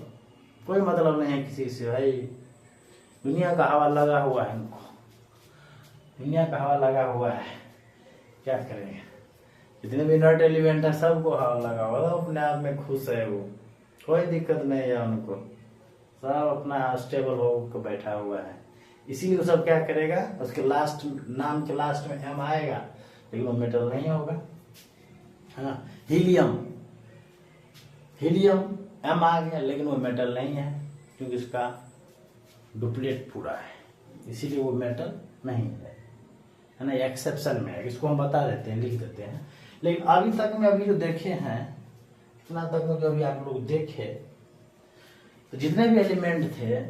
कोई मतलब नहीं है किसी से भाई। दुनिया का हवा लगा हुआ है इनको, दुनिया का हवा लगा हुआ है, क्या करेंगे। जितने भी नट एलिमेंट है सबको हवा लगा हुआ है, अपने आप में खुश है वो, कोई दिक्कत नहीं है उनको, सब अपना स्टेबल होकर बैठा हुआ है। इसीलिए वो सब क्या करेगा, उसके लास्ट नाम के लास्ट में एम आएगा लेकिन वो मेटल नहीं होगा, है ना। हीलियम, हीलियम एम आ गया लेकिन वो मेटल नहीं है क्योंकि इसका डुप्लीकेट पूरा है, इसीलिए वो मेटल नहीं है ना। एक्सेप्शन में है, इसको हम बता देते हैं, लिख देते हैं। लेकिन अभी तक में अभी जो देखे हैं, इतना तक में जो अभी आप लोग देखे, तो जितने भी एलिमेंट थे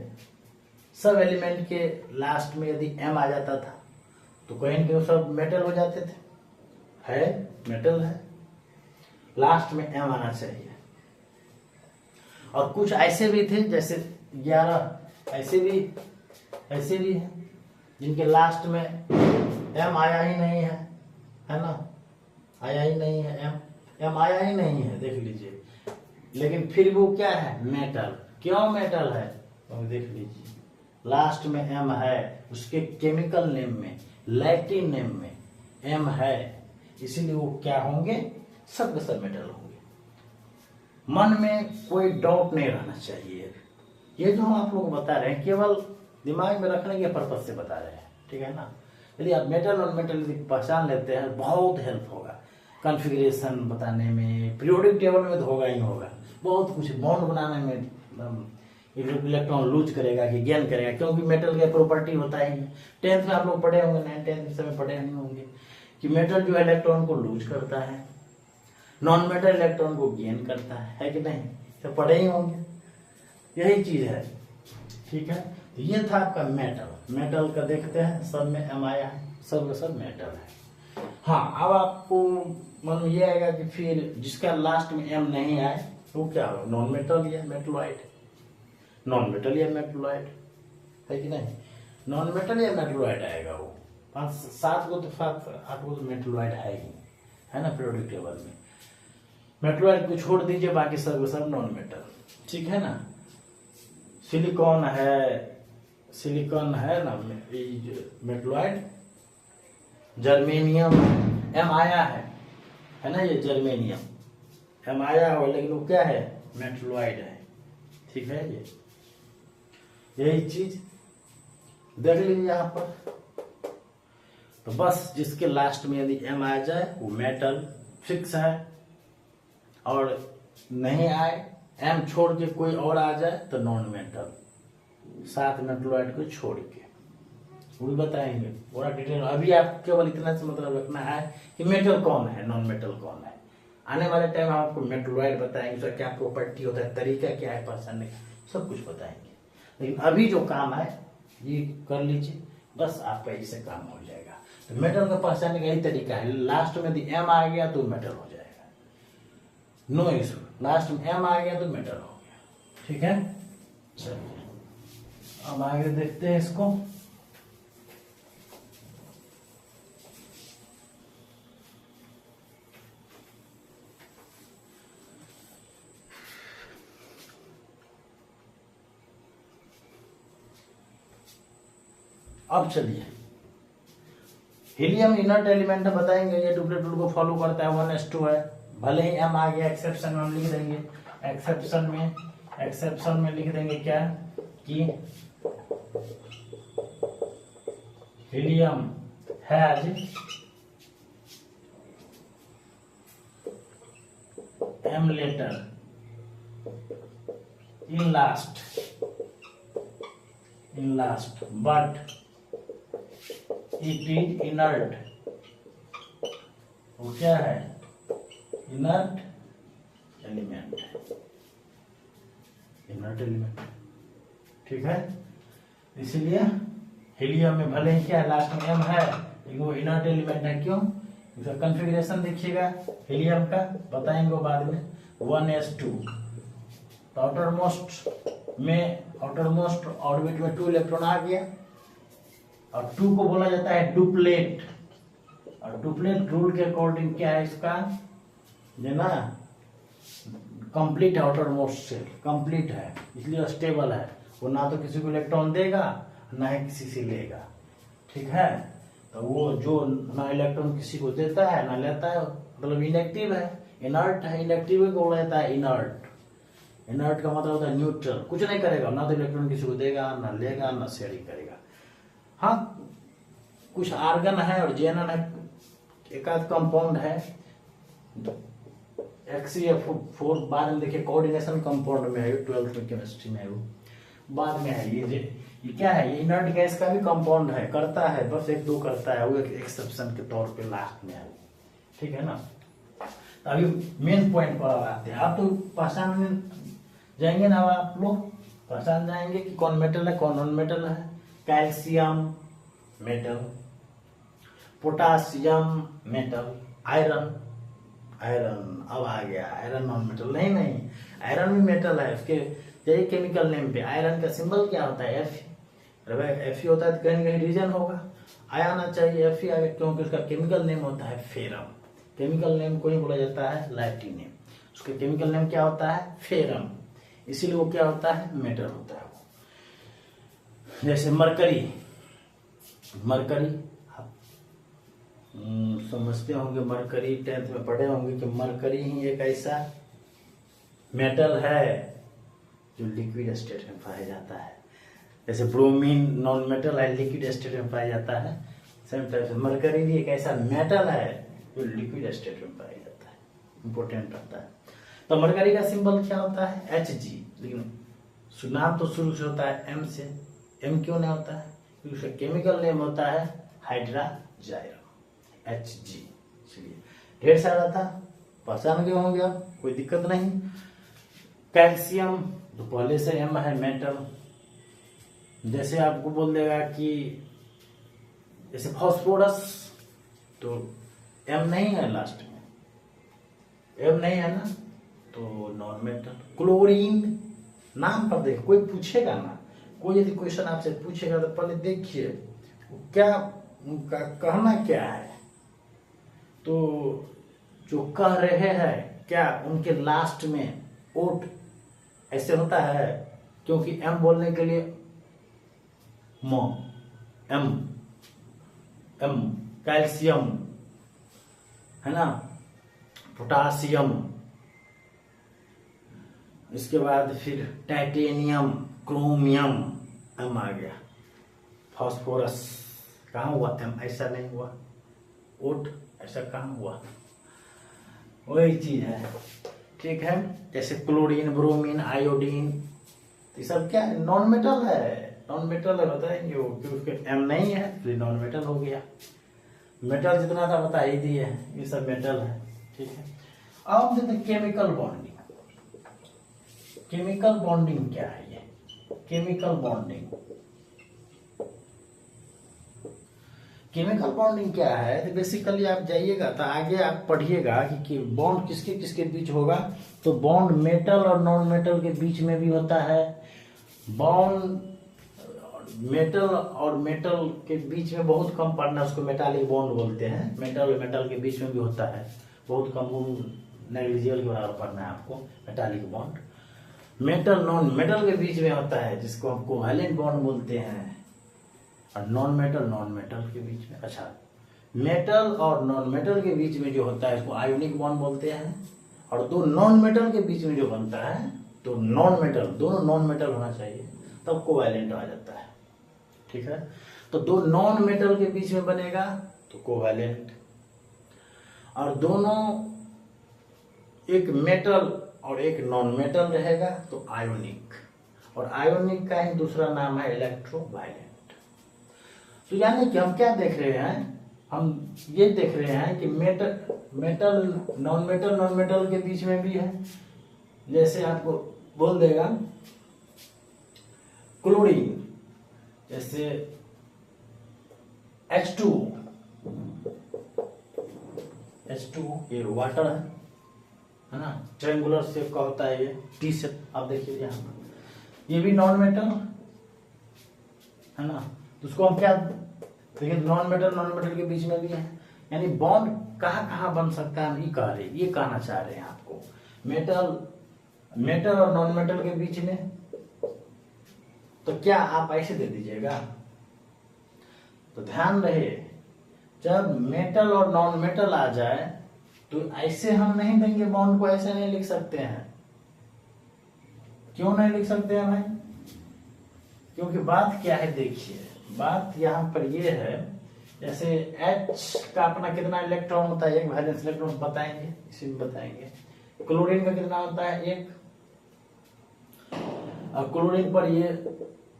सब एलिमेंट के लास्ट में यदि एम आ जाता था तो कहीं के सब मेटल हो जाते थे, है मेटल है, लास्ट में एम आना चाहिए। और कुछ ऐसे भी थे जैसे 11 ऐसे भी हैं जिनके लास्ट में एम आया ही नहीं है ना, आया ही नहीं है, एम आया ही नहीं है, देख लीजिए। लेकिन फिर वो क्या है, मेटल। क्यों मेटल है तो देख लीजिए, लास्ट में एम है, उसके केमिकल नेम में, लैटिन नेम में एम है, इसीलिए वो क्या होंगे, सब के सब मेटल होंगे। मन में कोई डाउट नहीं रहना चाहिए। ये जो हम आप लोग बता रहे हैं केवल दिमाग में रखने के पर्पज से बता रहे हैं, ठीक है ना। यदि आप मेटल और मेटल की पहचान लेते हैं बहुत हेल्प होगा कॉन्फ़िगरेशन बताने में, पीरियोडिक टेबल में तो होगा ही होगा, बहुत कुछ बॉन्ड बनाने में इलेक्ट्रॉन लूज करेगा कि गेन करेगा, क्योंकि मेटल का प्रॉपर्टी होता ही है। 10th में आप लोग पढ़े होंगे, 9th 10th समय पढ़े नहीं होंगे कि मेटल जो इलेक्ट्रॉन को लूज करता है, नॉन मेटल इलेक्ट्रॉन को गेन करता है कि नहीं, तो पढ़े ही होंगे, यही चीज है, ठीक है। तो ये था आपका मेटल। मेटल का देखते हैं सब में एम आया है, सब का सब मेटल है। हाँ, अब आपको मन में ये आएगा कि फिर जिसका लास्ट में एम नहीं आए वो क्या होगा, नॉन मेटल या मेटलॉइड, नॉन मेटल या मेटलॉइड है कि नहीं, नॉन मेटल या मेटलॉइड आएगा वो। 5-7 गो तो 8 गो तो मेटलॉइड है ही, है ना, पीरियोडिक टेबल में। मेटलॉइड को छोड़ दीजिए, बाकी सब सब नॉन मेटल, ठीक है ना। सिलिकॉन है ना मेटलॉइड, जर्मेनियम एम आया है ना, ये जर्मेनियम एम आया हो लेकिन वो क्या है, मेटलॉइड है, ठीक है। ये यही चीज देख लीजिए यहाँ पर। तो बस जिसके लास्ट में यदि एम आ जाए वो मेटल फिक्स है, और नहीं आए एम छोड़ के कोई और आ जाए तो नॉन मेटल, 7 मेटलॉइड को छोड़ के वो भी बताएंगे पूरा डिटेल। अभी आप केवल इतना से मतलब रखना है कि मेटल कौन है, नॉन मेटल कौन है। आने वाले टाइम आपको मेटलॉइड बताएंगे, उसका क्या प्रॉपर्टी होता है, तरीका क्या है पहचानने का, सब कुछ बताएंगे। लेकिन अभी जो काम है ये कर लीजिए, बस आपका इससे काम हो जाएगा। तो मेटल का पहचानने का यही तरीका है, लास्ट में यदि एम आ गया तो मेटल हो जाएगा, नो इशू। लास्ट में एम आ गया तो मेटल हो गया, ठीक है। चलिए अब आगे देखते हैं इसको। अब चलिए हीलियम इनर्ट एलिमेंट बताएंगे, ये डुप्लीकेट रूल को फॉलो करता है, 1s2 है। भले ही एम आ गया, एक्सेप्शन में हम लिख देंगे, एक्सेप्शन में लिख देंगे क्या कि helium has M letter in last but it is inert। वो क्या है, इनर्ट एलिमेंट, ठीक है। इसीलिए हीलियम में भले ही क्या लास्ट में एम है लेकिन वो इनर्ट एलिमेंट है। क्यों, इसका कॉन्फ़िगरेशन देखिएगा हीलियम का, बताएंगे वो बाद में। 1s2 तो आउटरमोस्ट ऑर्बिट में 2 इलेक्ट्रॉन आ गया, और 2 को बोला जाता है डुप्लेट। और डुप्लेट रूल के अकॉर्डिंग क्या है इसका, जो ना कंप्लीट है, आउटर मोस्ट शेल कंप्लीट है, इसलिए स्टेबल है। वो ना तो किसी को इलेक्ट्रॉन देगा ना ही किसी से लेगा, ठीक है। तो वो जो ना इलेक्ट्रॉन किसी को देता है ना लेता है, मतलब इनएक्टिव है, इनर्ट है। इनएक्टिव को बोला जाता है इनर्ट। इनर्ट का मतलब होता है न्यूट्रल, कुछ नहीं करेगा, ना तो इलेक्ट्रॉन किसी को देगा ना लेगा ना शेयरिंग करेगा। हाँ, कुछ आर्गन है और जेनन है, एक आध कंपाउंड है XeF4, बाद में देखिए कोऑर्डिनेशन कंपाउंड में है, 12th में केमिस्ट्री में है, वो बाद में है। ये क्या है, ये इनर्ट गैस का भी कंपाउंड है, करता है बस एक दो करता है, वो एक एक्सेप्शन के तौर पे लास्ट में है, ठीक है ना। तो अभी मेन पॉइंट पर आते हैं। आप तो पहचान जाएंगे ना, आप लोग पहचान जाएंगे कि कौन मेटल है कौन नॉन मेटल है। Calcium metal, potassium metal, iron, iron अब आ गया, आयरन नॉन मेटल नहीं, आयरन भी मेटल है। उसके यही केमिकल नेम पे आयरन का सिंबल क्या होता है, Fe होता है, तो कहीं कहीं रीजन होगा, आना चाहिए Fe आगे, क्योंकि उसका केमिकल नेम होता है फेरम। केमिकल नेम को ही बोला जाता है लैटिन नेम, उसका केमिकल नेम क्या होता है, फेरम, इसीलिए वो क्या होता है, मेटल होता है। जैसे मरकरी, मरकरी आप समझते होंगे, मरकरी 10th में पढ़े होंगे कि मरकरी ही एक ऐसा मेटल है जो लिक्विड स्टेट में पाया जाता है। जैसे ब्रोमीन नॉन मेटल है, लिक्विड स्टेट में पाया जाता है, सेम टाइप से मरकरी भी एक ऐसा मेटल है जो लिक्विड स्टेट में पाया जाता है, इंपॉर्टेंट रहता है। तो मरकरी का सिंबल क्या होता है, Hg, लेकिन नाम तो शुरू से होता है M से। M क्यों नहीं होता है, क्योंकि उसका केमिकल नेम होता है हाइड्राजाइरम, Hg। चलिए, ढेर सारा था, पहचान गए होंगे आप, कोई दिक्कत नहीं। कैल्शियम तो पहले से M है, मेटल। जैसे आपको बोल देगा कि जैसे फास्फोरस, तो M नहीं है लास्ट में, M नहीं है ना, तो नॉन मेटल। क्लोरीन, नाम पर देखो, कोई पूछेगा ना, कोई यदि क्वेश्चन आपसे पूछेगा तो पहले देखिए क्या उनका कहना क्या है। तो जो कह रहे हैं क्या उनके लास्ट में ओट ऐसे होता है, क्योंकि M बोलने के लिए M, कैल्शियम है ना, पोटासियम, इसके बाद फिर टाइटेनियम, क्रोमियम, M आ गया। फास्फोरस कहाँ हुआ M, ऐसा नहीं हुआ, ओट ऐसा कहाँ हुआ, वही चीज है, ठीक है। जैसे क्लोरीन, ब्रोमीन, आयोडीन, ये सब क्या है, नॉन मेटल है, नॉन मेटल है, बताएंगे वो, क्योंकि M नहीं है फिर नॉन मेटल हो गया। मेटल जितना था बता ही दिए हैं, ये सब मेटल है, ठीक है। अब देखते हैं केमिकल बॉन्डिंग। केमिकल बॉन्डिंग क्या है, ये केमिकल बॉन्डिंग, केमिकल बॉन्डिंग क्या है, तो बेसिकली आप जाइएगा तो आगे आप पढ़िएगा कि बॉन्ड किसके किसके बीच होगा। तो बॉन्ड मेटल और नॉन मेटल के बीच में भी होता है, बॉन्ड मेटल और मेटल के बीच में बहुत कम पढ़ना, उसको मेटालिक बॉन्ड बोलते हैं। मेटल और मेटल के बीच में भी होता है, बहुत कम, नेग्लिजिबल के बराबर पढ़ना है आपको metallic bond. Metal non metal के बीच में होता है, जिसको हम कोवैलेंट बॉन्ड बोलते हैं, और नॉन मेटल के बीच में, अच्छा, मेटल और नॉन मेटल के बीच में जो होता है इसको आयोनिक बॉन्ड बोलते हैं। और दो नॉन मेटल के बीच में जो बनता है, तो नॉन मेटल, दोनों नॉन मेटल होना चाहिए, तब कोवैलेंट आ जाता है, ठीक है। तो दो नॉन मेटल के बीच में बनेगा तो कोवैलेंट, और दोनों एक मेटल और एक नॉन मेटल रहेगा तो आयोनिक, और आयोनिक का ही दूसरा नाम है इलेक्ट्रोवायलेंट। तो यानी कि हम क्या देख रहे हैं, हम ये देख रहे हैं कि मेटल नॉन मेटल के बीच में भी है। जैसे आपको बोल देगा क्लोरीन, जैसे H2, ये वाटर है ना, ट्रायंगुलर शेप का होता है, ये टी शेप। आप देखिए यहाँ पर ये भी नॉन मेटल है ना, तो उसको हम क्या देखिए, नॉन मेटल के बीच में भी है। यानी बॉन्ड कहाँ कहाँ बन सकता है, हम ये कह रहे, ये कहना चाह रहे हैं आपको। मेटल मेटल और नॉन मेटल के बीच में, तो क्या आप ऐसे दे दीजिएगा? तो ध्यान रहे, जब मेटल और नॉन मेटल आ जाए तो ऐसे हम नहीं देंगे बॉन्ड को, ऐसे नहीं लिख सकते हैं। क्यों नहीं लिख सकते हैं भाई? क्योंकि बात क्या है, देखिए बात यहाँ पर ये है, जैसे H का अपना कितना इलेक्ट्रॉन होता है, एक वैलेंस इलेक्ट्रॉन बताएंगे, इसी में बताएंगे। क्लोरीन का कितना होता है, एक। और क्लोरीन पर ये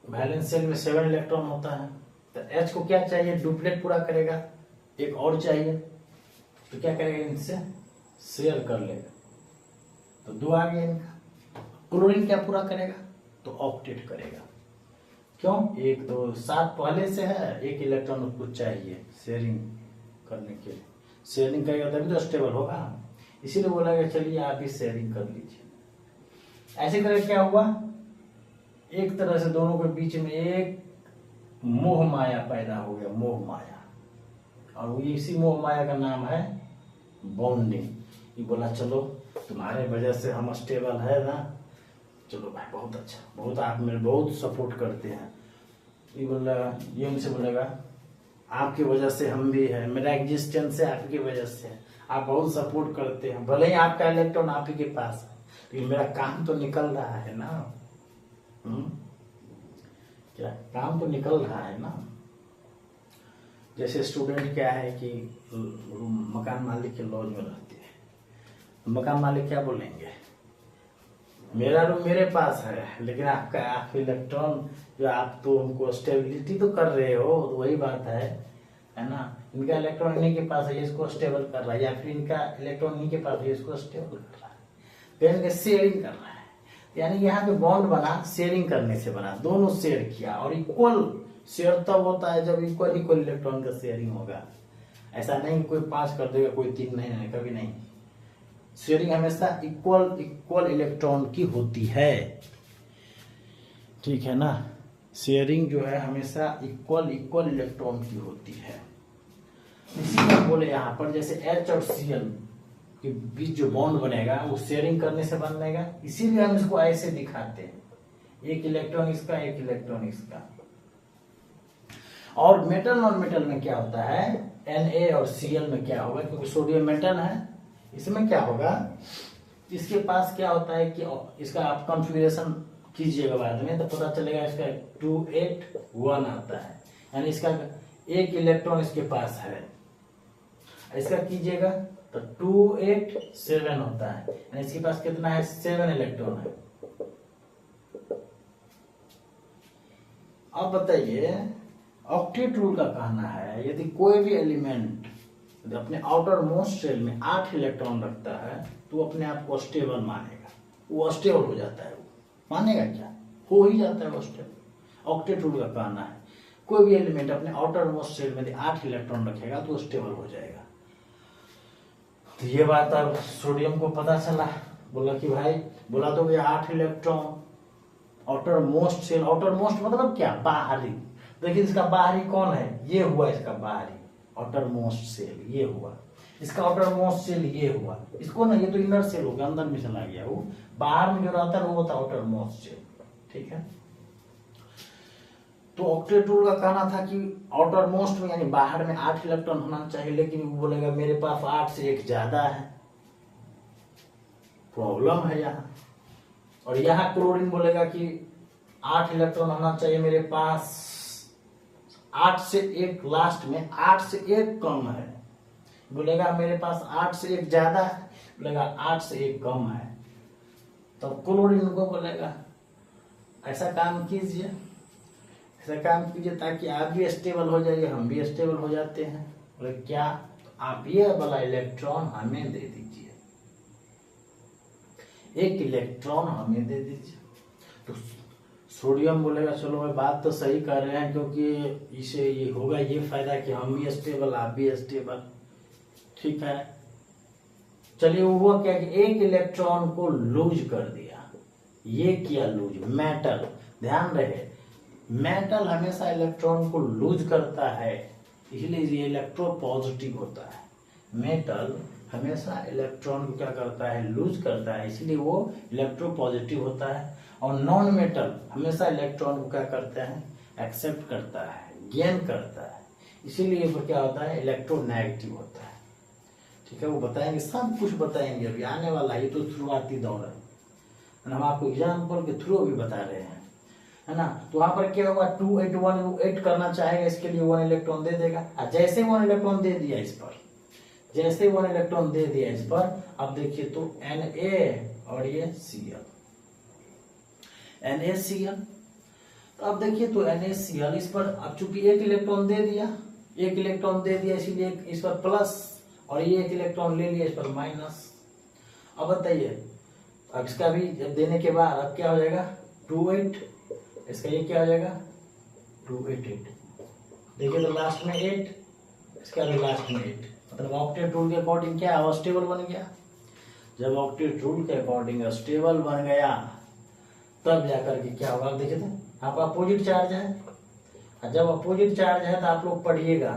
वैलेंस शेल में 7 इलेक्ट्रॉन होता है। तो H को क्या चाहिए, डुप्लेट पूरा करेगा, एक और चाहिए, तो क्या करेगा, इनसे शेयर कर लेगा, तो 2 आ गया इनका। क्लोरीन क्या पूरा करेगा, तो ऑक्टेट करेगा। क्यों, 1 2 7 पहले से है, एक इलेक्ट्रॉन उसको चाहिए शेयरिंग करने के लिए। शेयरिंग करेगा तभी तो स्टेबल होगा, इसीलिए बोला गया चलिए आप भी शेयरिंग कर लीजिए। ऐसे करके क्या हुआ, एक तरह से दोनों के बीच में एक मोह माया पैदा हो गया, मोह माया। और इसी मोह माया का नाम है बॉन्डिंग। ये बोला चलो तुम्हारे वजह से हम स्टेबल है ना, चलो भाई बहुत अच्छा, बहुत आप मेरे बहुत सपोर्ट करते हैं। ये बोला, ये उनसे बोलेगा आपकी वजह से हम भी है, मेरा एग्जिस्टेंस है आपकी वजह से है, आप बहुत सपोर्ट करते हैं, भले ही आपका इलेक्ट्रॉन आप ही के पास है, लेकिन मेरा काम तो निकल रहा है ना। क्या काम तो निकल रहा है ना। जैसे स्टूडेंट क्या है कि मकान मालिक के लॉज में रहते हैं, मकान मालिक क्या बोलेंगे, मेरा रूम मेरे पास है, लेकिन आपका आप इलेक्ट्रॉन जो आप तो उनको स्टेबिलिटी तो कर रहे हो, तो वही बात है ना। इनका इलेक्ट्रॉन इन्हीं के पास है, ये इसको स्टेबल कर रहा है, या फिर इनका इलेक्ट्रॉन इन्हीं के पास है, इसको स्टेबल कर रहा है, तो इनके शेयरिंग कर रहा है। यानी यहाँ पे बॉन्ड बना शेयरिंग करने से बना, दोनों शेयर किया। और इक्वल शेयर तब होता है जब इक्वल इलेक्ट्रॉन का शेयरिंग होगा। ऐसा नहीं कोई 5 कर देगा कोई 3 नहीं, कभी नहीं। शेयरिंग हमेशा इक्वल इलेक्ट्रॉन की होती है, ठीक है ना। शेयरिंग जो है हमेशा इक्वल इलेक्ट्रॉन की होती है। इसीलिए बोले यहाँ पर जैसे H और Cl के बीच जो बॉन्ड बनेगा वो शेयरिंग करने से बनेगा, इसीलिए हम इसको ऐसे दिखाते हैं, एक इलेक्ट्रॉन इसका, एक इलेक्ट्रॉन इसका। और मेटल नॉन मेटल में क्या होता है, Na और Cl में क्या होगा, क्योंकि सोडियम मेटल है, इसमें क्या होगा, इसके पास क्या होता है कि इसका आप कॉन्फ़िगरेशन कीजिएगा बाद में तो पता चलेगा, इसका 281 आता है, यानी इसका एक इलेक्ट्रॉन इसके पास है। इसका कीजिएगा तो 287 होता है, यानी इसके पास कितना है, 7 इलेक्ट्रॉन है। अब बताइए, ऑक्टेट रूल का कहना है यदि कोई भी एलिमेंट यदि अपने आउटर मोस्ट शेल में 8 इलेक्ट्रॉन रखता है तो वो अपने आप को स्टेबल मानेगा, वो स्टेबल हो जाता है। वो मानेगा क्या, हो ही जाता है वो स्टेबल। ऑक्टेट रूल का कहना है कोई भी एलिमेंट अपने आउटर मोस्ट शेल में 8 इलेक्ट्रॉन रखेगा तो वो स्टेबल हो जाएगा। तो ये बात अब सोडियम को पता चला, बोला कि भाई बोला तो ये 8 electron outermost shell, outermost मतलब क्या, बाहरी। देखिए इसका बाहरी कौन है, ये हुआ इसका बाहरी आउटर मोस्ट सेल, ये हुआ इसका आउटर मोस्ट सेल, ये हुआ इसको ना, ये तो इनर सेल हो गया, अंदर में चला गया। वो बाहर में जो रहता है वो होता है आउटर मोस्ट सेल, ठीक है। तो ऑक्टेट रूल का कहना था कि आउटर मोस्ट में यानी बाहर में 8 इलेक्ट्रॉन होना चाहिए, लेकिन वो बोलेगा मेरे पास 8 से 1 ज्यादा है, प्रॉब्लम है यहाँ। और यहाँ क्लोरीन बोलेगा कि 8 इलेक्ट्रॉन होना चाहिए मेरे पास, 8 से 1 लास्ट में 8 से 1 कम है, बोलेगा मेरे पास 8 से 1 ज्यादा है, बोलेगा 8 से 1 कम है। तो क्लोरीन को बोलेगा ऐसा काम कीजिए, ऐसा काम कीजिए ताकि आप भी स्टेबल हो जाइए, हम भी स्टेबल हो जाते हैं। बोले क्या, तो आप ये वाला इलेक्ट्रॉन हमें दे दीजिए, 1 इलेक्ट्रॉन हमें दे दीजिए। तो सोडियम बोलेगा चलो भाई बात तो सही कर रहे हैं, क्योंकि इसे ये होगा ये फायदा कि हम भी स्टेबल आप भी स्टेबल, ठीक है। चलिए वो हुआ क्या कि 1 इलेक्ट्रॉन को लूज कर दिया, ये किया लूज मेटल। ध्यान रहे मेटल हमेशा इलेक्ट्रॉन को लूज करता है, इसलिए ये इलेक्ट्रो पॉजिटिव होता है। मेटल हमेशा इलेक्ट्रॉन को क्या करता है, लूज करता है, इसलिए वो इलेक्ट्रोपॉजिटिव होता है। और नॉन मेटल हमेशा इलेक्ट्रॉन को क्या करता है, एक्सेप्ट करता है, गेन करता है, इसीलिए वो क्या होता है, इलेक्ट्रोनेगेटिव होता है। ठीक है, वो बताएंगे, सब कुछ बताएंगे, अभी आने वाला है, ये तो शुरुआती दौर है, हम आपको एग्जाम्पल के थ्रू अभी बता रहे हैं, है ना। तो वहां पर क्या होगा, 2 8 1 8 करना चाहेगा, इसके लिए 1 इलेक्ट्रॉन दे देगा। जैसे 1 इलेक्ट्रॉन दे दिया इस पर, जैसे 1 इलेक्ट्रॉन दे दिया इस पर, अब देखिए तो Na और ये Cl, NaCl, तो अब देखिए तो NaCl इस पर, अब चूंकि 1 इलेक्ट्रॉन दे दिया, 1 इलेक्ट्रॉन दे दिया, इसीलिए इस पर प्लस, और ये 1 इलेक्ट्रॉन ले लिया, इस पर माइनस। अब बताइए, अब इसका भी देने के बाद अब क्या हो जाएगा, 2 8, इसका ये क्या हो जाएगा, 2 8 8, देखिए तो लास्ट में 8, इसका भी लास्ट में 8, मतलब ऑक्टेट रूल के अकॉर्डिंग क्या अस्टेबल बन गया। जब ऑक्टेट रूल के अकॉर्डिंग स्टेबल बन गया, तब जाकर के क्या होगा, देखिए तो आपका अपोजिट चार्ज है, और जब अपोजिट चार्ज है तो आप लोग पढ़िएगा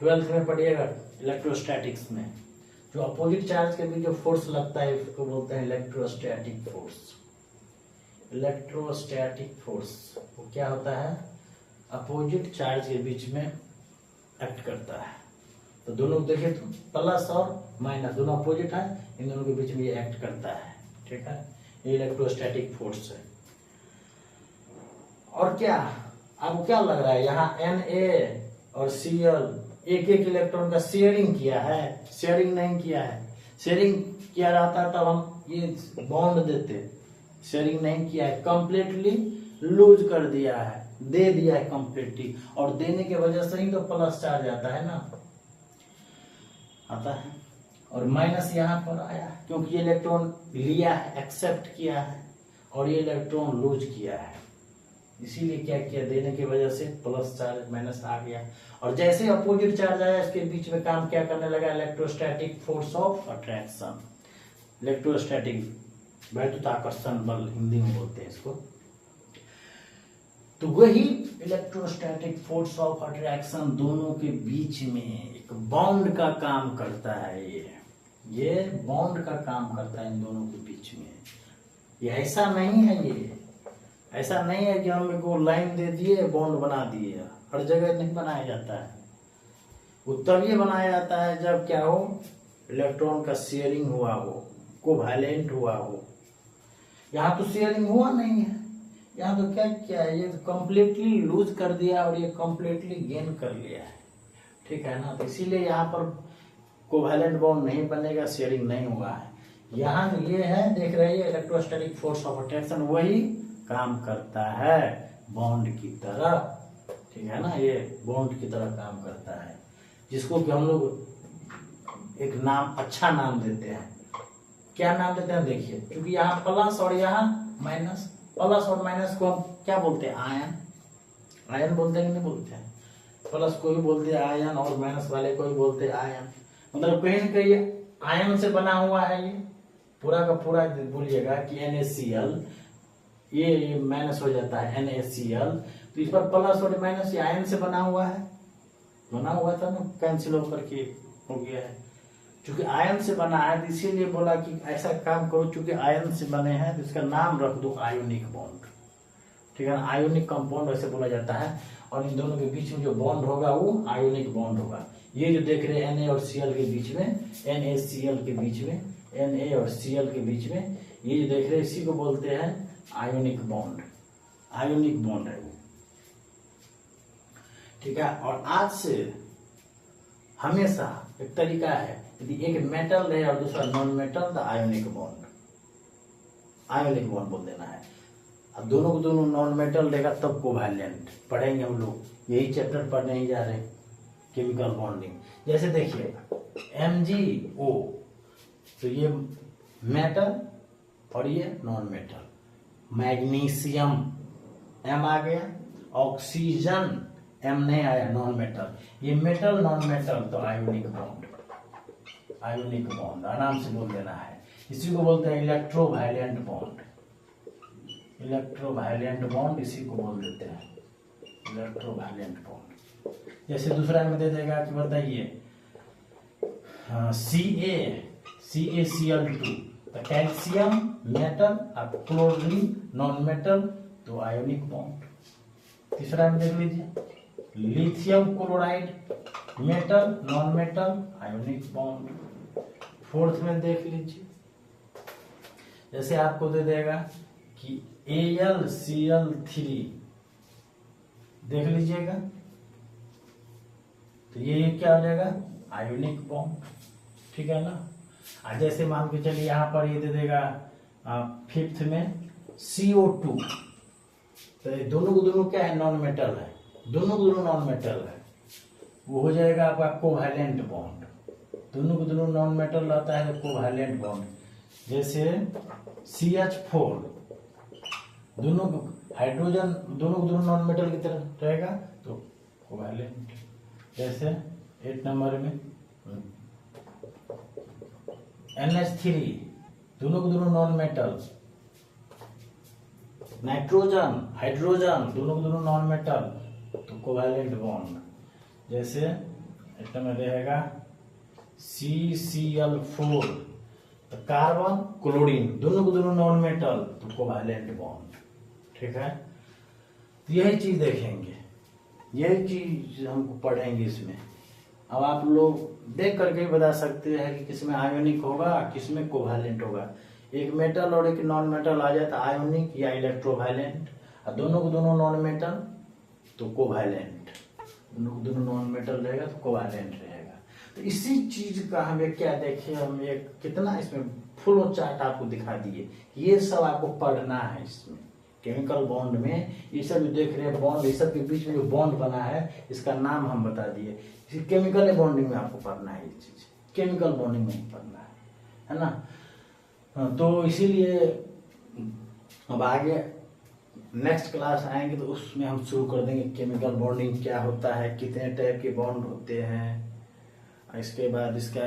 12th में, पढ़िएगा इलेक्ट्रोस्टैटिक्स में, जो अपोजिट चार्ज के बीच जो फोर्स लगता है उसको बोलते हैं इलेक्ट्रोस्टैटिक फोर्स। इलेक्ट्रोस्टैटिक फोर्स वो क्या होता है, अपोजिट चार्ज के बीच में एक्ट करता है। तो दोनों देखिए तो प्लस और माइनस दोनों अपोजिट है, इन दोनों के बीच में ये एक्ट करता है। ठीक है, ये इलेक्ट्रोस्टैटिक फोर्स है। और क्या आपको क्या लग रहा है, यहाँ Na और Cl एक एक इलेक्ट्रॉन का शेयरिंग किया है, शेयरिंग नहीं किया है। शेयरिंग किया रहता तब हम ये बॉन्ड देते, शेयरिंग नहीं किया है, कंप्लीटली लूज कर दिया है, दे दिया है कंप्लीटली, और देने की वजह से ही तो प्लस चार्ज आता है ना, आता है, और माइनस यहाँ पर आया क्योंकि ये इलेक्ट्रॉन लिया है, एक्सेप्ट किया है, और ये इलेक्ट्रॉन लूज किया है, इसीलिए क्या किया, देने की वजह से प्लस चार्ज माइनस आ गया। और जैसे अपोजिट चार्ज आया, इसके बीच में काम क्या करने लगा, electrostatic force of attraction, electrostatic वैद्युताकर्षण बल हिंदी में बोलते हैं इसको। तो वही इलेक्ट्रोस्टैटिक फोर्स ऑफ अट्रैक्शन दोनों के बीच में एक बॉन्ड का काम करता है, ये बॉन्ड का काम करता है इन दोनों के बीच में। ये ऐसा नहीं है, ये ऐसा नहीं है कि हम को लाइन दे दिए बॉन्ड बना दिए, हर जगह नहीं बनाया जाता है। वो तभी बनाया जाता है जब क्या हो, इलेक्ट्रॉन का शेयरिंग हुआ हो, कोवैलेंट हुआ हो। यहाँ तो शेयरिंग हुआ नहीं है, यहाँ तो क्या किया है, ये कंप्लीटली लूज कर दिया और ये कंप्लीटली गेन कर लिया है। ठीक है ना, तो इसीलिए यहाँ पर कोवैलेंट बॉन्ड नहीं बनेगा, शेयरिंग नहीं हुआ है। यहाँ ये है, देख रहे हैं इलेक्ट्रोस्टैटिक फोर्स ऑफ अट्रैक्शन वही काम करता है बॉन्ड की तरह। ठीक है ना, ये बॉन्ड की तरह काम करता है, जिसको कि हम लोग एक नाम, अच्छा नाम देते हैं। क्या नाम देते हैं, देखिए, क्योंकि यहाँ प्लस और यहाँ माइनस, प्लस और माइनस को हम क्या बोलते हैं, आयन, आयन बोलते हैं कि नहीं बोलते हैं। प्लस को भी बोलते हैं आयन, और माइनस वाले को भी बोलते हैं आयन। मतलब कहीं ना कहीं आयन से बना हुआ है, ये पूरा का पूरा बोलिएगा कि NaCl, ये माइनस हो जाता है NaCl, तो इस पर प्लस और माइनस ये आयन से बना हुआ है, बना हुआ था ना, कैंसिल होकर के हो गया है। चूंकि आयन से बना है तो इसीलिए बोला कि ऐसा काम करो, चूंकि आयन से बने हैं तो इसका नाम रख दो आयोनिक बॉन्ड। ठीक है ना, आयोनिक कंपाउंड ऐसे बोला जाता है, और इन दोनों के बीच में जो बॉन्ड होगा वो आयोनिक बॉन्ड होगा। ये जो देख रहे हैं Na और Cl के बीच में, NaCl के बीच में, Na और Cl के बीच में, ये जो देख रहे हैं इसी को बोलते हैं आयोनिक बॉन्ड, आयोनिक बॉन्ड है वो। ठीक है, और आज से हमेशा एक तरीका है, यदि एक मेटल रहे और दूसरा नॉन मेटल, तो आयोनिक बॉन्ड, आयोनिक बॉन्ड बोल देना है। अब दोनों को दोनों नॉन मेटल रहेगा तब कोवैलेंट पढ़ेंगे हम लोग, यही चैप्टर पढ़ने ही जा रहे हैं, केमिकल बॉन्डिंग। जैसे देखिए MgO, तो ये मेटल और ये नॉन मेटल। मैग्नीशियम M आ गया, ऑक्सीजन M नहीं आया, नॉन मेटल। ये मेटल नॉन मेटल, तो आयोनिक बॉन्ड, आयोनिक बॉन्ड आराम से बोल देना है। इसी को बोलते हैं इलेक्ट्रोवायलेंट बॉन्ड, इलेक्ट्रोवायलेंट बॉन्ड इसी को बोल देते हैं इलेक्ट्रोवायलेंट बॉन्ड। जैसे दूसरा में दे देगा कि बताइए CaCl2, तो कैल्शियम मेटल और क्लोरीन नॉन मेटल, तो आयोनिक बॉन्ड। तीसरा में देख लीजिए, lithium chloride metal non metal ionic bond. Fourth में देख लीजिए, जैसे आपको दे देगा कि AlCl3, देख लीजिएगा, तो ये क्या हो जाएगा, आयोनिक बॉन्ड, ठीक है ना। आज जैसे मान के चलिए यहाँ पर ये दे देगा फिफ्थ में CO2, तो ये दोनों क्या है, नॉन मेटल है, दोनों नॉन मेटल है, वो हो जाएगा आपका कोवैलेंट बॉन्ड। दोनों नॉन मेटल रहता है तो कोवैलेंट बॉन्ड। जैसे CH4, दोनों हाइड्रोजन दोनों नॉन मेटल की तरह रहेगा तो कोवैलेंट। जैसे 8 नंबर में NH3, दोनों नॉन मेटल। नाइट्रोजन हाइड्रोजन दोनों नॉन मेटल तो कोवैलेंट बॉन्ड। जैसे एक में रहेगा CCl4, तो कार्बन क्लोरीन दोनों नॉन मेटल तो कोवैलेंट बॉन्ड, ठीक है। तो यही चीज देखेंगे, यही चीज हमको पढ़ेंगे इसमें। अब आप लोग देख करके ही बता सकते हैं कि किसमें आयोनिक होगा, किसमें कोवैलेंट होगा। एक मेटल और एक नॉन मेटल आ जाए तो आयोनिक या इलेक्ट्रोवायलेंट, और दोनों नॉन मेटल तो कोवैलेंट, दोनों नॉन मेटल रहेगा तो कोवैलेंट रहेगा। तो इसी चीज का हमें क्या देखे, हम एक कितना इसमें फुल चार्ट आपको दिखा दिए। ये सब आपको पढ़ना है इसमें, केमिकल बॉन्ड में ये सब जो देख रहे हैं बॉन्ड, ये सब के बीच में जो बॉन्ड बना है इसका नाम हम बता दिए। इसी केमिकल बॉन्डिंग में आपको पढ़ना है ये चीज, केमिकल बॉन्डिंग में पढ़ना है ना। तो इसीलिए अब आगे नेक्स्ट क्लास आएंगे तो उसमें हम शुरू कर देंगे केमिकल बॉन्डिंग क्या होता है, कितने टाइप के बॉन्ड होते हैं। इसके बाद इसका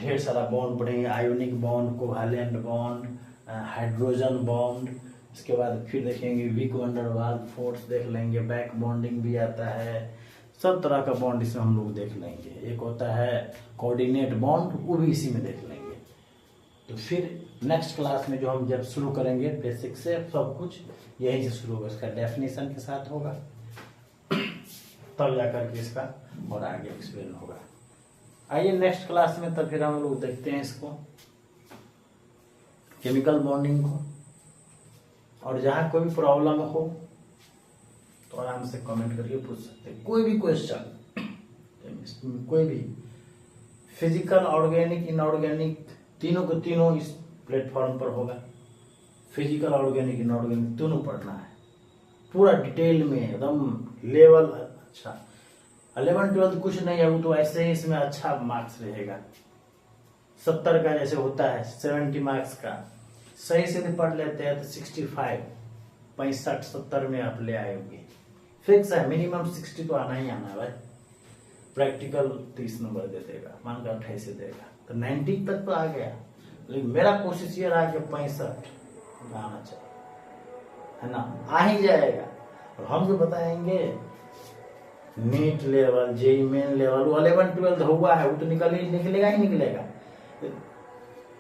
ढेर सारा बॉन्ड पढ़ेंगे, ionic bond, covalent bond, hydrogen bond. इसके बाद फिर देखेंगे विक वंडर वाल फोर्स देख लेंगे, बैक बॉन्डिंग भी आता है, सब तरह का बॉन्ड इसमें हम लोग देख लेंगे। एक होता है कोऑर्डिनेट बॉन्ड, वो भी इसी में देख लेंगे। तो फिर नेक्स्ट क्लास में जो हम जब शुरू करेंगे बेसिक से सब कुछ यही से शुरू होगा, इसका डेफिनेशन के साथ होगा, तब जाकर के इसका और आगे एक्सप्लेन होगा। आइए नेक्स्ट क्लास में तब फिर हम लोग देखते हैं इसको, केमिकल बॉन्डिंग को। और जहां कोई भी प्रॉब्लम हो तो आराम से कमेंट करके पूछ सकते हैं, कोई भी क्वेश्चन, कोई भी फिजिकल, ऑर्गेनिक, इनऑर्गेनिक, तीनों को तीनों इस प्लेटफॉर्म पर होगा। फिजिकल, ऑर्गेनिक, इनऑर्गेनिक दोनों पढ़ना है पूरा डिटेल में, एकदम लेवल अच्छा। 11 12 कुछ नहीं है, वो तो ऐसे ही इसमें अच्छा मार्क्स रहेगा। 70 का जैसे होता है 70 मार्क्स का, सही से भी पढ़ लेते हैं तो 65 65 70 में आप ले आएंगे, फिक्स है। मिनिमम 60 तो आना ही आना है भाई। प्रैक्टिकल 30 नंबर दे देगा, मान कर 28 से देगा तो 90 तक तो आ गया। लेकिन मेरा कोशिश ये रहा कि 65 आना चाहिए, है ना, आ ही जाएगा। और हम जो बताएंगे NEET level, JEE main level, वो 11 12 हुआ है, वो तो निकलेगा ही निकलेगा।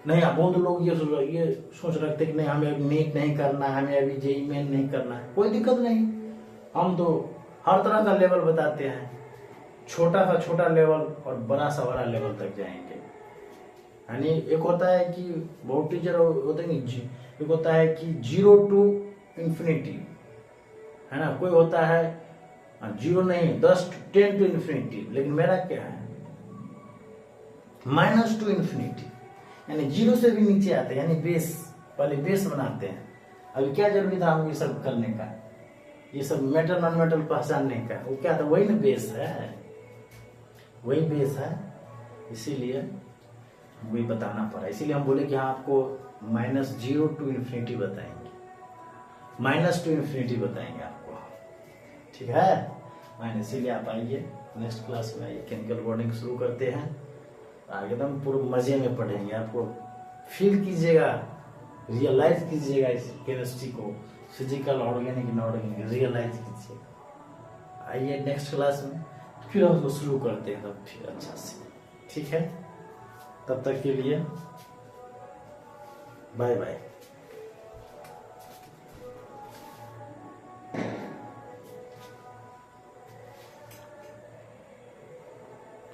नहीं, बहुत लोग ये सोच रखते कि नहीं हमें नीट नहीं करना है, हमें अभी जेई मेन नहीं करना है, कोई दिक्कत नहीं। हम तो हर तरह का लेवल बताते हैं, छोटा सा छोटा लेवल और बड़ा सा बड़ा लेवल तक जाएंगे। यानी एक होता है कि बहुत टीचर होते हैं, एक होता है कि 0 to infinity, है ना, कोई होता है 0 नहीं 10 10 to infinity, लेकिन मेरा क्या है -to infinity, यानी 0 से भी नीचे आते हैं, यानी बेस, पहले बेस बनाते हैं। अभी क्या जरूरी था हम ये सब करने का, ये सब मेटल नॉन मेटल पहचानने का, वो क्या था, वही ना बेस है, वही बेस है। इसीलिए वही बताना पड़ा, इसीलिए हम बोले कि हाँ आपको -0 to infinity बताएंगे, -to infinity बताएंगे आपको, ठीक है। इसीलिए आप आइए नेक्स्ट क्लास में, आइए केमिकल बॉन्डिंग शुरू करते हैं। आगे एकदम पूरे मजे में पढ़ेंगे, आपको फील कीजिएगा, रियलाइज कीजिएगा इस केमिस्ट्री को, फिजिकल, ऑर्गेनिक, इनऑर्गेनिक रियलाइज कीजिएगा। आइए नेक्स्ट क्लास में फिर हम उसको शुरू करते हैं तब फिर अच्छा से। ठीक है, तब तक के लिए बाय बाय।